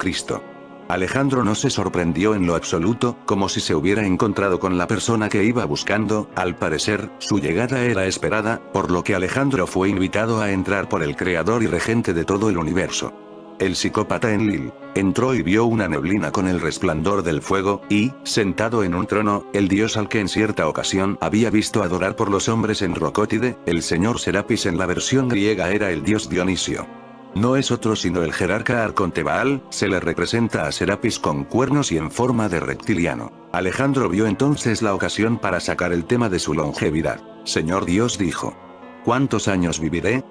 Alejandro no se sorprendió en lo absoluto, como si se hubiera encontrado con la persona que iba buscando. Al parecer, su llegada era esperada, por lo que Alejandro fue invitado a entrar por el creador y regente de todo el universo. el psicópata Enlil, entró y vio una neblina con el resplandor del fuego, y, sentado en un trono, el dios al que en cierta ocasión había visto adorar por los hombres en Rocótide, el señor Serapis en la versión griega era el dios Dionisio. No es otro sino el jerarca arconte Baal, se le representa a Serapis con cuernos y en forma de reptiliano. Alejandro vio entonces la ocasión para sacar el tema de su longevidad. Señor Dios dijo: ¿cuántos años viviré?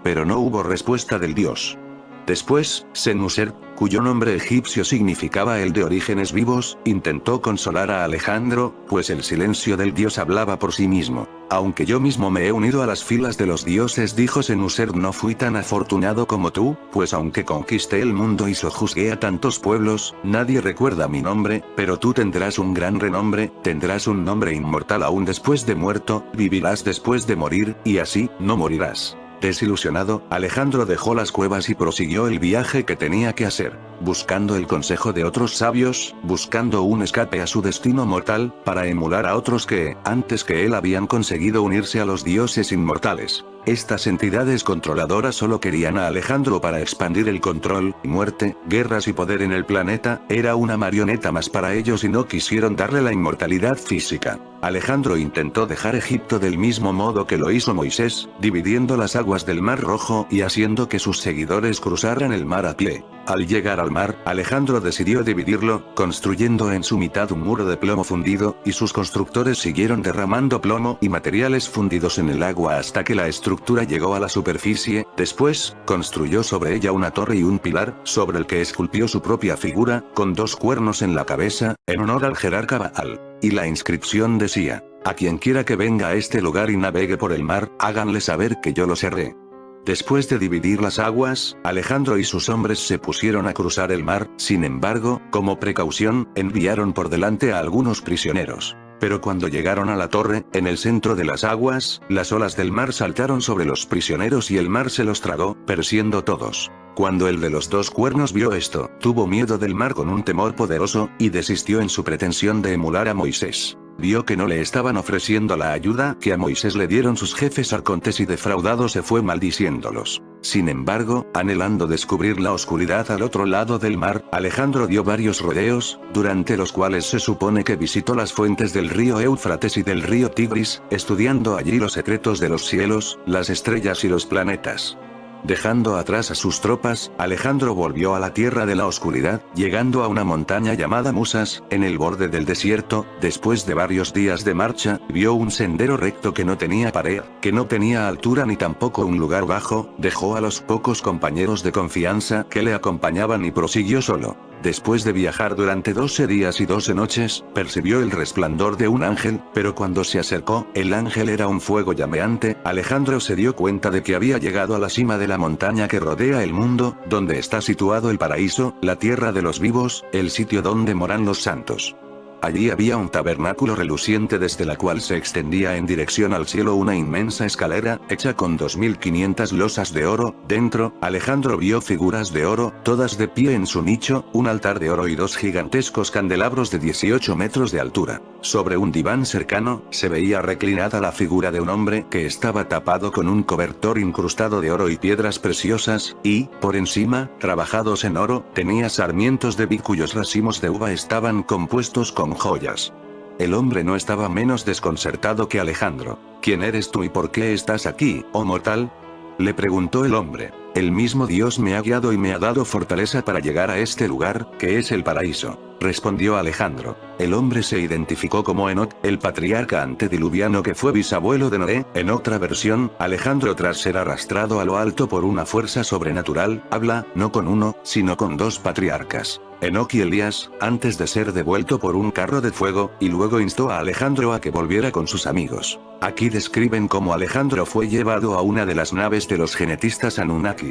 Pero no hubo respuesta del dios. Después, Senusert, cuyo nombre egipcio significaba el de orígenes vivos, intentó consolar a Alejandro, pues el silencio del dios hablaba por sí mismo. Aunque yo mismo me he unido a las filas de los dioses, dijo Senusert, no fui tan afortunado como tú, pues aunque conquisté el mundo y sojuzgué a tantos pueblos, nadie recuerda mi nombre, pero tú tendrás un gran renombre, tendrás un nombre inmortal aún después de muerto, vivirás después de morir, y así, no morirás. Desilusionado, Alejandro dejó las cuevas y prosiguió el viaje que tenía que hacer, buscando el consejo de otros sabios, buscando un escape a su destino mortal, para emular a otros que, antes que él, habían conseguido unirse a los dioses inmortales. Estas entidades controladoras solo querían a Alejandro para expandir el control, muerte, guerras y poder en el planeta, era una marioneta más para ellos y no quisieron darle la inmortalidad física. Alejandro intentó dejar Egipto del mismo modo que lo hizo Moisés, dividiendo las aguas del Mar Rojo y haciendo que sus seguidores cruzaran el mar a pie. Al llegar al mar, Alejandro decidió dividirlo, construyendo en su mitad un muro de plomo fundido, y sus constructores siguieron derramando plomo y materiales fundidos en el agua hasta que la estructura llegó a la superficie. Después, construyó sobre ella una torre y un pilar, sobre el que esculpió su propia figura, con 2 cuernos en la cabeza, en honor al jerarca Baal. Y la inscripción decía: a quien quiera que venga a este lugar y navegue por el mar, háganle saber que yo lo seré. Después de dividir las aguas, Alejandro y sus hombres se pusieron a cruzar el mar, sin embargo, como precaución, enviaron por delante a algunos prisioneros. Pero cuando llegaron a la torre, en el centro de las aguas, las olas del mar saltaron sobre los prisioneros y el mar se los tragó, pereciendo todos. Cuando el de los 2 cuernos vio esto, tuvo miedo del mar con un temor poderoso, y desistió en su pretensión de emular a Moisés. Vio que no le estaban ofreciendo la ayuda que a Moisés le dieron sus jefes arcontes y defraudado se fue maldiciéndolos. Sin embargo, anhelando descubrir la oscuridad al otro lado del mar, Alejandro dio varios rodeos, durante los cuales se supone que visitó las fuentes del río Éufrates y del río Tigris, estudiando allí los secretos de los cielos, las estrellas y los planetas. Dejando atrás a sus tropas, Alejandro volvió a la tierra de la oscuridad, llegando a una montaña llamada Musas, en el borde del desierto. Después de varios días de marcha, vio un sendero recto que no tenía pared, que no tenía altura ni tampoco un lugar bajo, dejó a los pocos compañeros de confianza que le acompañaban y prosiguió solo. Después de viajar durante 12 días y 12 noches, percibió el resplandor de un ángel, pero cuando se acercó, el ángel era un fuego llameante. Alejandro se dio cuenta de que había llegado a la cima de la montaña que rodea el mundo, donde está situado el paraíso, la tierra de los vivos, el sitio donde moran los santos. Allí había un tabernáculo reluciente desde la cual se extendía en dirección al cielo una inmensa escalera, hecha con 2500 losas de oro. Dentro, Alejandro vio figuras de oro, todas de pie en su nicho, un altar de oro y 2 gigantescos candelabros de 18 metros de altura. Sobre un diván cercano, se veía reclinada la figura de un hombre que estaba tapado con un cobertor incrustado de oro y piedras preciosas, y, por encima, trabajados en oro, tenía sarmientos de vid cuyos racimos de uva estaban compuestos con joyas. El hombre no estaba menos desconcertado que Alejandro. ¿Quién eres tú y por qué estás aquí, oh mortal?, le preguntó el hombre. El mismo Dios me ha guiado y me ha dado fortaleza para llegar a este lugar, que es el paraíso, respondió Alejandro. El hombre se identificó como Enoc, el patriarca antediluviano que fue bisabuelo de Noé. En otra versión, Alejandro, tras ser arrastrado a lo alto por una fuerza sobrenatural, habla, no con uno, sino con 2 patriarcas, Enoc y Elías, antes de ser devuelto por un carro de fuego, y luego instó a Alejandro a que volviera con sus amigos. Aquí describen cómo Alejandro fue llevado a una de las naves de los genetistas Anunnakis.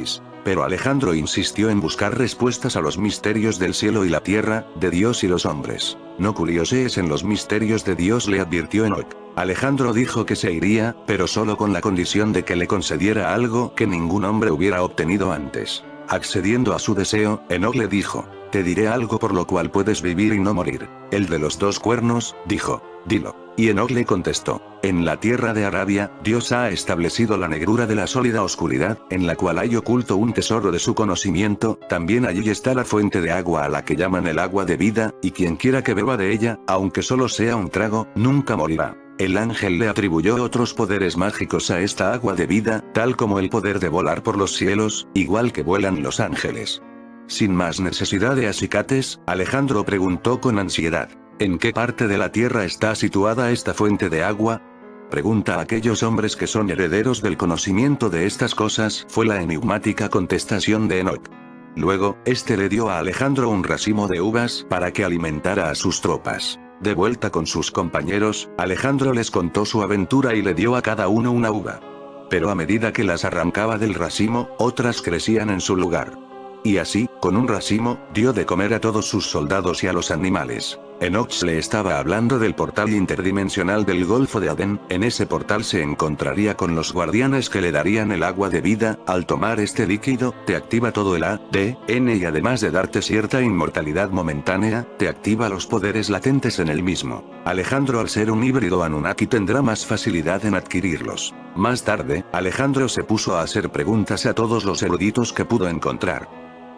Pero Alejandro insistió en buscar respuestas a los misterios del cielo y la tierra, de Dios y los hombres. No curiosees en los misterios de Dios, le advirtió Enoc. Alejandro dijo que se iría, pero solo con la condición de que le concediera algo que ningún hombre hubiera obtenido antes. Accediendo a su deseo, Enoc le dijo: te diré algo por lo cual puedes vivir y no morir. El de los 2 cuernos, dijo. Dilo. Y Enoc le contestó: En la tierra de Arabia, Dios ha establecido la negrura de la sólida oscuridad, en la cual hay oculto un tesoro de su conocimiento, también allí está la fuente de agua a la que llaman el agua de vida, y quien quiera que beba de ella, aunque solo sea un trago, nunca morirá. El ángel le atribuyó otros poderes mágicos a esta agua de vida, tal como el poder de volar por los cielos, igual que vuelan los ángeles. Sin más necesidad de acicates, Alejandro preguntó con ansiedad: ¿en qué parte de la tierra está situada esta fuente de agua? Pregunta a aquellos hombres que son herederos del conocimiento de estas cosas, fue la enigmática contestación de Enoch. Luego, este le dio a Alejandro un racimo de uvas para que alimentara a sus tropas. De vuelta con sus compañeros, Alejandro les contó su aventura y le dio a cada uno una uva. Pero a medida que las arrancaba del racimo, otras crecían en su lugar. Y así, con un racimo, dio de comer a todos sus soldados y a los animales. Enoch le estaba hablando del portal interdimensional del Golfo de Adén. En ese portal se encontraría con los guardianes que le darían el agua de vida. Al tomar este líquido, te activa todo el ADN y además de darte cierta inmortalidad momentánea, te activa los poderes latentes en el mismo. Alejandro, al ser un híbrido Anunnaki, tendrá más facilidad en adquirirlos. Más tarde, Alejandro se puso a hacer preguntas a todos los eruditos que pudo encontrar.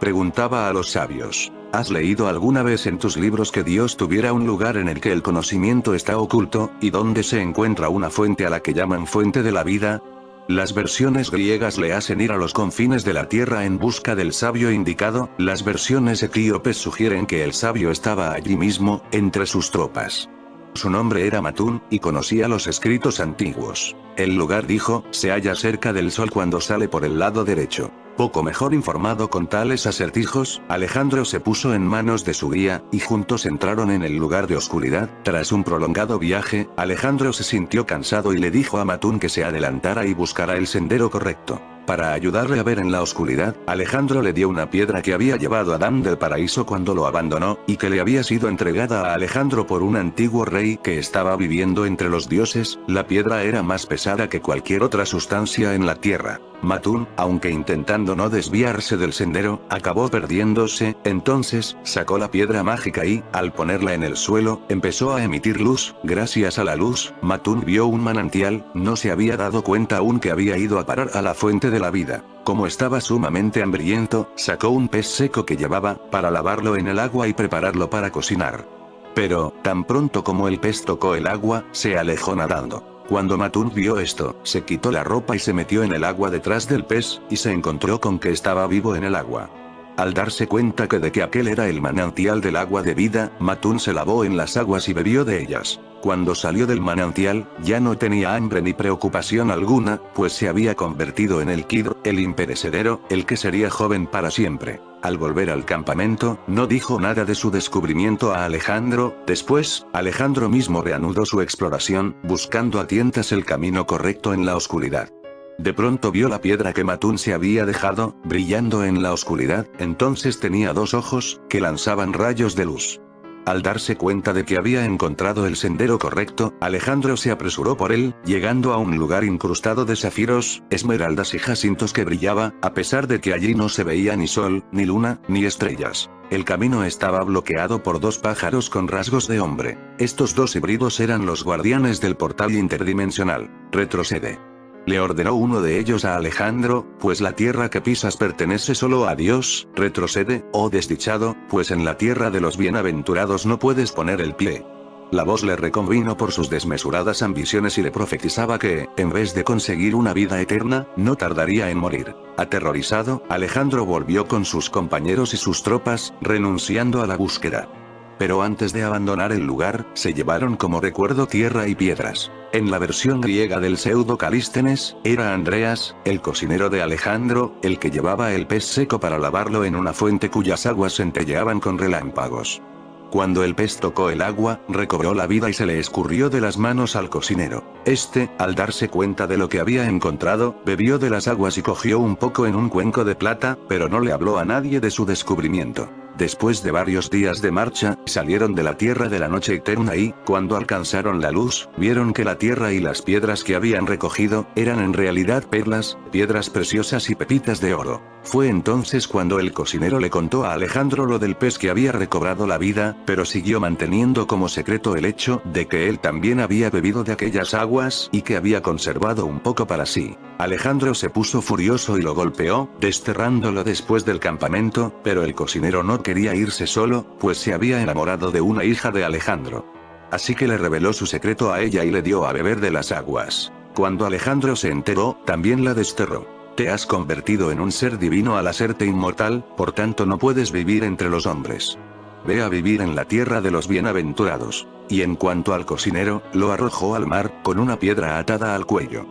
Preguntaba a los sabios: ¿has leído alguna vez en tus libros que Dios tuviera un lugar en el que el conocimiento está oculto, y donde se encuentra una fuente a la que llaman fuente de la vida? Las versiones griegas le hacen ir a los confines de la tierra en busca del sabio indicado, las versiones etíopes sugieren que el sabio estaba allí mismo, entre sus tropas. Su nombre era Matún, y conocía los escritos antiguos. El lugar, dijo, se halla cerca del sol cuando sale por el lado derecho. Poco mejor informado con tales acertijos, Alejandro se puso en manos de su guía, y juntos entraron en el lugar de oscuridad. Tras un prolongado viaje, Alejandro se sintió cansado y le dijo a Matún que se adelantara y buscara el sendero correcto. Para ayudarle a ver en la oscuridad, Alejandro le dio una piedra que había llevado a Adán del paraíso cuando lo abandonó, y que le había sido entregada a Alejandro por un antiguo rey que estaba viviendo entre los dioses. La piedra era más pesada que cualquier otra sustancia en la tierra. Matún, aunque intentando no desviarse del sendero, acabó perdiéndose. Entonces, sacó la piedra mágica y, al ponerla en el suelo, empezó a emitir luz. Gracias a la luz, Matún vio un manantial. No se había dado cuenta aún que había ido a parar a la fuente de la vida. Como estaba sumamente hambriento, sacó un pez seco que llevaba, para lavarlo en el agua y prepararlo para cocinar. Pero, tan pronto como el pez tocó el agua, se alejó nadando. Cuando Matún vio esto, se quitó la ropa y se metió en el agua detrás del pez, y se encontró con que estaba vivo en el agua. Al darse cuenta de que aquel era el manantial del agua de vida, Matún se lavó en las aguas y bebió de ellas. Cuando salió del manantial, ya no tenía hambre ni preocupación alguna, pues se había convertido en el Kidr, el imperecedero, el que sería joven para siempre. Al volver al campamento, no dijo nada de su descubrimiento a Alejandro. Después, Alejandro mismo reanudó su exploración, buscando a tientas el camino correcto en la oscuridad. De pronto vio la piedra que Matún se había dejado, brillando en la oscuridad. Entonces tenía dos ojos, que lanzaban rayos de luz. Al darse cuenta de que había encontrado el sendero correcto, Alejandro se apresuró por él, llegando a un lugar incrustado de zafiros, esmeraldas y jacintos que brillaba, a pesar de que allí no se veía ni sol, ni luna, ni estrellas. El camino estaba bloqueado por dos pájaros con rasgos de hombre. Estos dos híbridos eran los guardianes del portal interdimensional. Retrocede. Le ordenó uno de ellos a Alejandro, pues la tierra que pisas pertenece solo a Dios. Retrocede, oh desdichado, pues en la tierra de los bienaventurados no puedes poner el pie. La voz le reconvino por sus desmesuradas ambiciones y le profetizaba que, en vez de conseguir una vida eterna, no tardaría en morir. Aterrorizado, Alejandro volvió con sus compañeros y sus tropas, renunciando a la búsqueda. Pero antes de abandonar el lugar, se llevaron como recuerdo tierra y piedras. En la versión griega del pseudo Calístenes, era Andreas, el cocinero de Alejandro, el que llevaba el pez seco para lavarlo en una fuente cuyas aguas centelleaban con relámpagos. Cuando el pez tocó el agua, recobró la vida y se le escurrió de las manos al cocinero. Este, al darse cuenta de lo que había encontrado, bebió de las aguas y cogió un poco en un cuenco de plata, pero no le habló a nadie de su descubrimiento. Después de varios días de marcha, salieron de la Tierra de la Noche Eterna y, cuando alcanzaron la luz, vieron que la Tierra y las piedras que habían recogido, eran en realidad perlas, piedras preciosas y pepitas de oro. Fue entonces cuando el cocinero le contó a Alejandro lo del pez que había recobrado la vida, pero siguió manteniendo como secreto el hecho de que él también había bebido de aquellas aguas y que había conservado un poco para sí. Alejandro se puso furioso y lo golpeó, desterrándolo después del campamento, pero el cocinero no quería irse solo, pues se había enamorado de una hija de Alejandro. Así que le reveló su secreto a ella y le dio a beber de las aguas. Cuando Alejandro se enteró, también la desterró. Te has convertido en un ser divino al hacerte inmortal, por tanto no puedes vivir entre los hombres. Ve a vivir en la tierra de los bienaventurados. Y en cuanto al cocinero, lo arrojó al mar, con una piedra atada al cuello.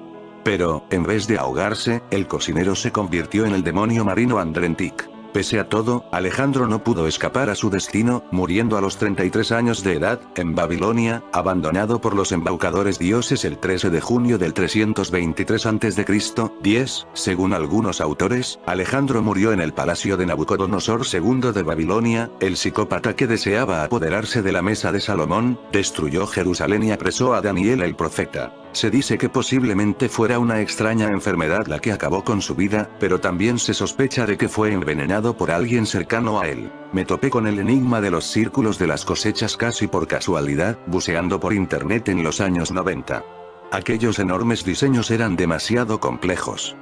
Pero, en vez de ahogarse, el cocinero se convirtió en el demonio marino Andrentic. Pese a todo, Alejandro no pudo escapar a su destino, muriendo a los 33 años de edad, en Babilonia, abandonado por los embaucadores dioses el 13 de junio del 323 a.C., 10, según algunos autores, Alejandro murió en el palacio de Nabucodonosor II de Babilonia, el psicópata que deseaba apoderarse de la mesa de Salomón, destruyó Jerusalén y apresó a Daniel el profeta. Se dice que posiblemente fuera una extraña enfermedad la que acabó con su vida, pero también se sospecha de que fue envenenado por alguien cercano a él. Me topé con el enigma de los círculos de las cosechas casi por casualidad, buceando por internet en los años 90. Aquellos enormes diseños eran demasiado complejos.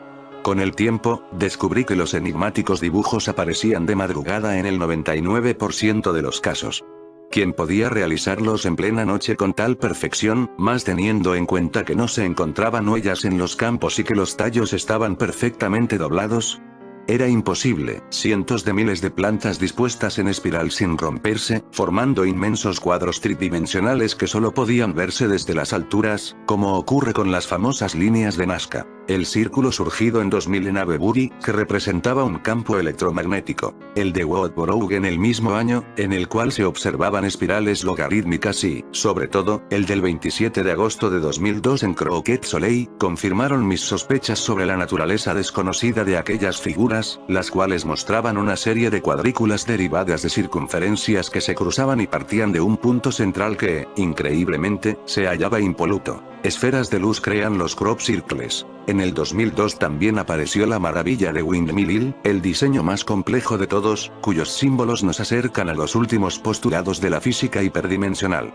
Con el tiempo, descubrí que los enigmáticos dibujos aparecían de madrugada en el 99% de los casos. ¿Quién podía realizarlos en plena noche con tal perfección, más teniendo en cuenta que no se encontraban huellas en los campos y que los tallos estaban perfectamente doblados? Era imposible, cientos de miles de plantas dispuestas en espiral sin romperse, formando inmensos cuadros tridimensionales que solo podían verse desde las alturas, como ocurre con las famosas líneas de Nazca. El círculo surgido en 2000 en Avebury, que representaba un campo electromagnético. El de Woodborough en el mismo año, en el cual se observaban espirales logarítmicas y, sobre todo, el del 27 de agosto de 2002 en Croquet Soleil, confirmaron mis sospechas sobre la naturaleza desconocida de aquellas figuras, las cuales mostraban una serie de cuadrículas derivadas de circunferencias que se cruzaban y partían de un punto central que, increíblemente, se hallaba impoluto. Esferas de luz crean los crop circles. En el 2002 también apareció la maravilla de Windmill Hill, el diseño más complejo de todos, cuyos símbolos nos acercan a los últimos postulados de la física hiperdimensional.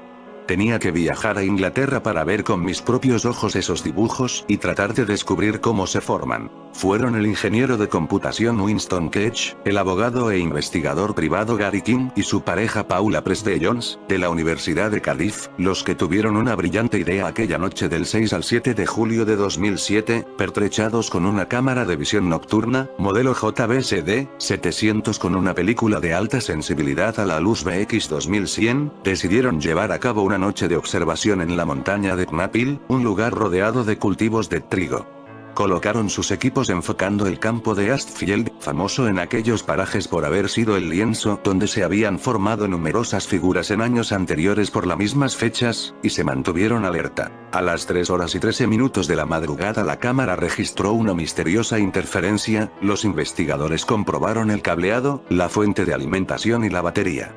Tenía que viajar a Inglaterra para ver con mis propios ojos esos dibujos y tratar de descubrir cómo se forman. Fueron el ingeniero de computación Winston Ketch, el abogado e investigador privado Gary King y su pareja Paula Presde Jones, de la Universidad de Cardiff, los que tuvieron una brillante idea aquella noche del 6 al 7 de julio de 2007, pertrechados con una cámara de visión nocturna, modelo JVSD 700 con una película de alta sensibilidad a la luz BX 2100, decidieron llevar a cabo una noche de observación en la montaña de Knaphill, un lugar rodeado de cultivos de trigo. Colocaron sus equipos enfocando el campo de Astfield, famoso en aquellos parajes por haber sido el lienzo donde se habían formado numerosas figuras en años anteriores por las mismas fechas, y se mantuvieron alerta. A las 3 horas y 13 minutos de la madrugada la cámara registró una misteriosa interferencia, los investigadores comprobaron el cableado, la fuente de alimentación y la batería.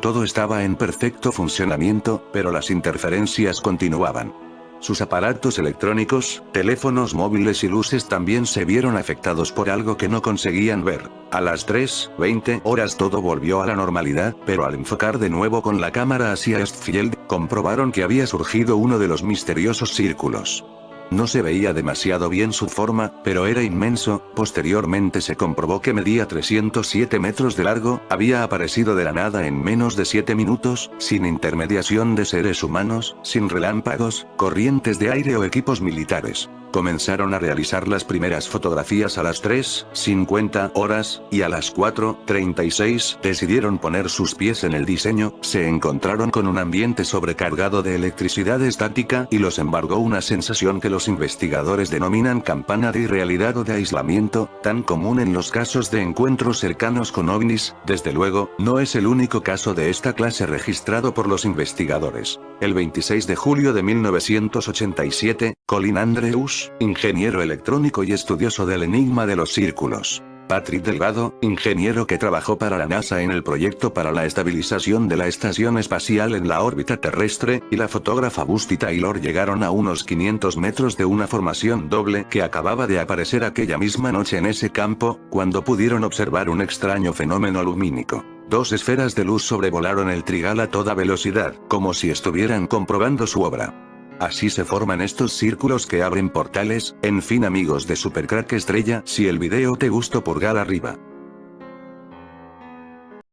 Todo estaba en perfecto funcionamiento, pero las interferencias continuaban. Sus aparatos electrónicos, teléfonos móviles y luces también se vieron afectados por algo que no conseguían ver. A las 3:20 horas todo volvió a la normalidad, pero al enfocar de nuevo con la cámara hacia Astfield, comprobaron que había surgido uno de los misteriosos círculos. No se veía demasiado bien su forma, pero era inmenso. Posteriormente se comprobó que medía 307 metros de largo, había aparecido de la nada en menos de 7 minutos, sin intermediación de seres humanos, sin relámpagos, corrientes de aire o equipos militares. Comenzaron a realizar las primeras fotografías a las 3:50 horas, y a las 4:36 decidieron poner sus pies en el diseño. Se encontraron con un ambiente sobrecargado de electricidad estática y los embargó una sensación que los investigadores denominan campana de irrealidad o de aislamiento, tan común en los casos de encuentros cercanos con ovnis. Desde luego, no es el único caso de esta clase registrado por los investigadores. El 26 de julio de 1987, Colin Andrews, ingeniero electrónico y estudioso del enigma de los círculos, Patrick Delgado, ingeniero que trabajó para la NASA en el proyecto para la estabilización de la estación espacial en la órbita terrestre, y la fotógrafa Busty Taylor llegaron a unos 500 metros de una formación doble que acababa de aparecer aquella misma noche en ese campo, cuando pudieron observar un extraño fenómeno lumínico. Dos esferas de luz sobrevolaron el trigal a toda velocidad, como si estuvieran comprobando su obra. Así se forman estos círculos que abren portales. En fin, amigos de Supercrack Estrella, si el video te gustó, pulgar arriba.